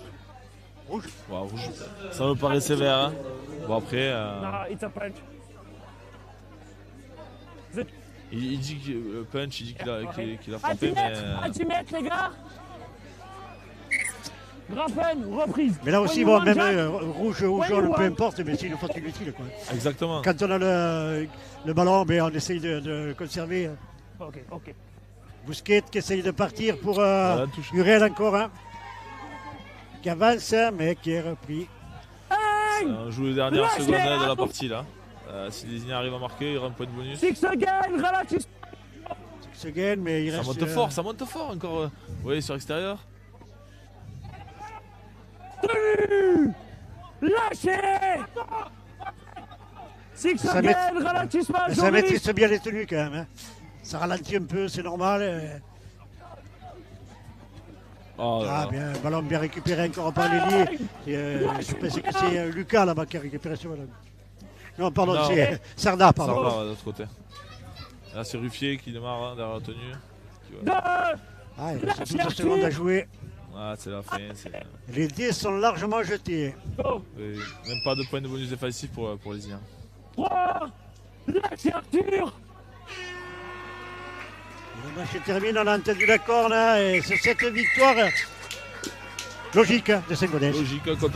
Rouge. Ouais, rouge. Ça me paraît sévère. Hein. Bon, après, non, it's a punch. il dit que punch, il dit qu'il a À 10 frappé, mètres, à mais 10 mètres, les gars. Grand pen, reprise. Mais là aussi, When bon, you même want, Jack. rouge ou When jaune, you peu want. importe, mais c'est une faute inutile. Quoi. exactement. Quand on a le ballon, ben, on essaye de le conserver. Ok. Bousquet qui essaye de partir pour Voilà, touche. Uriel encore. Hein, qui avance, mais qui est repris. On joue les dernières Lâchez, secondes de la hein. partie là. Si les Lignes arrivent à marquer, il y aura un point de bonus. Six again, relax. Se gagne, mais il Ça reste. monte fort encore. Vous voyez sur extérieur. Lâchez. Six Ça again, ralentissement, Ça Joris. maîtrise bien les tenues quand même. Hein. Ça ralentit un peu, c'est normal. Oh, là Ah, là. bien, ballon bien récupéré encore par l'ailier. Je pensais que c'est Lucas là-bas qui a récupéré ce ballon. Non, pardon, Non. c'est Sarda, Ça pardon. part de l'autre côté. Là, c'est Ruffier qui démarre hein, derrière la tenue. Deux. Ah, il reste 12 secondes à jouer. Ah, c'est la fin. Les dés sont largement jetés. Go. Même pas de point de bonus défensif pour les Lignes. 3. Lâchez Arthur. Le match est terminé, on a entendu la corne. Hein, et c'est cette victoire logique hein, de Saint-Gaudens. Logique, contre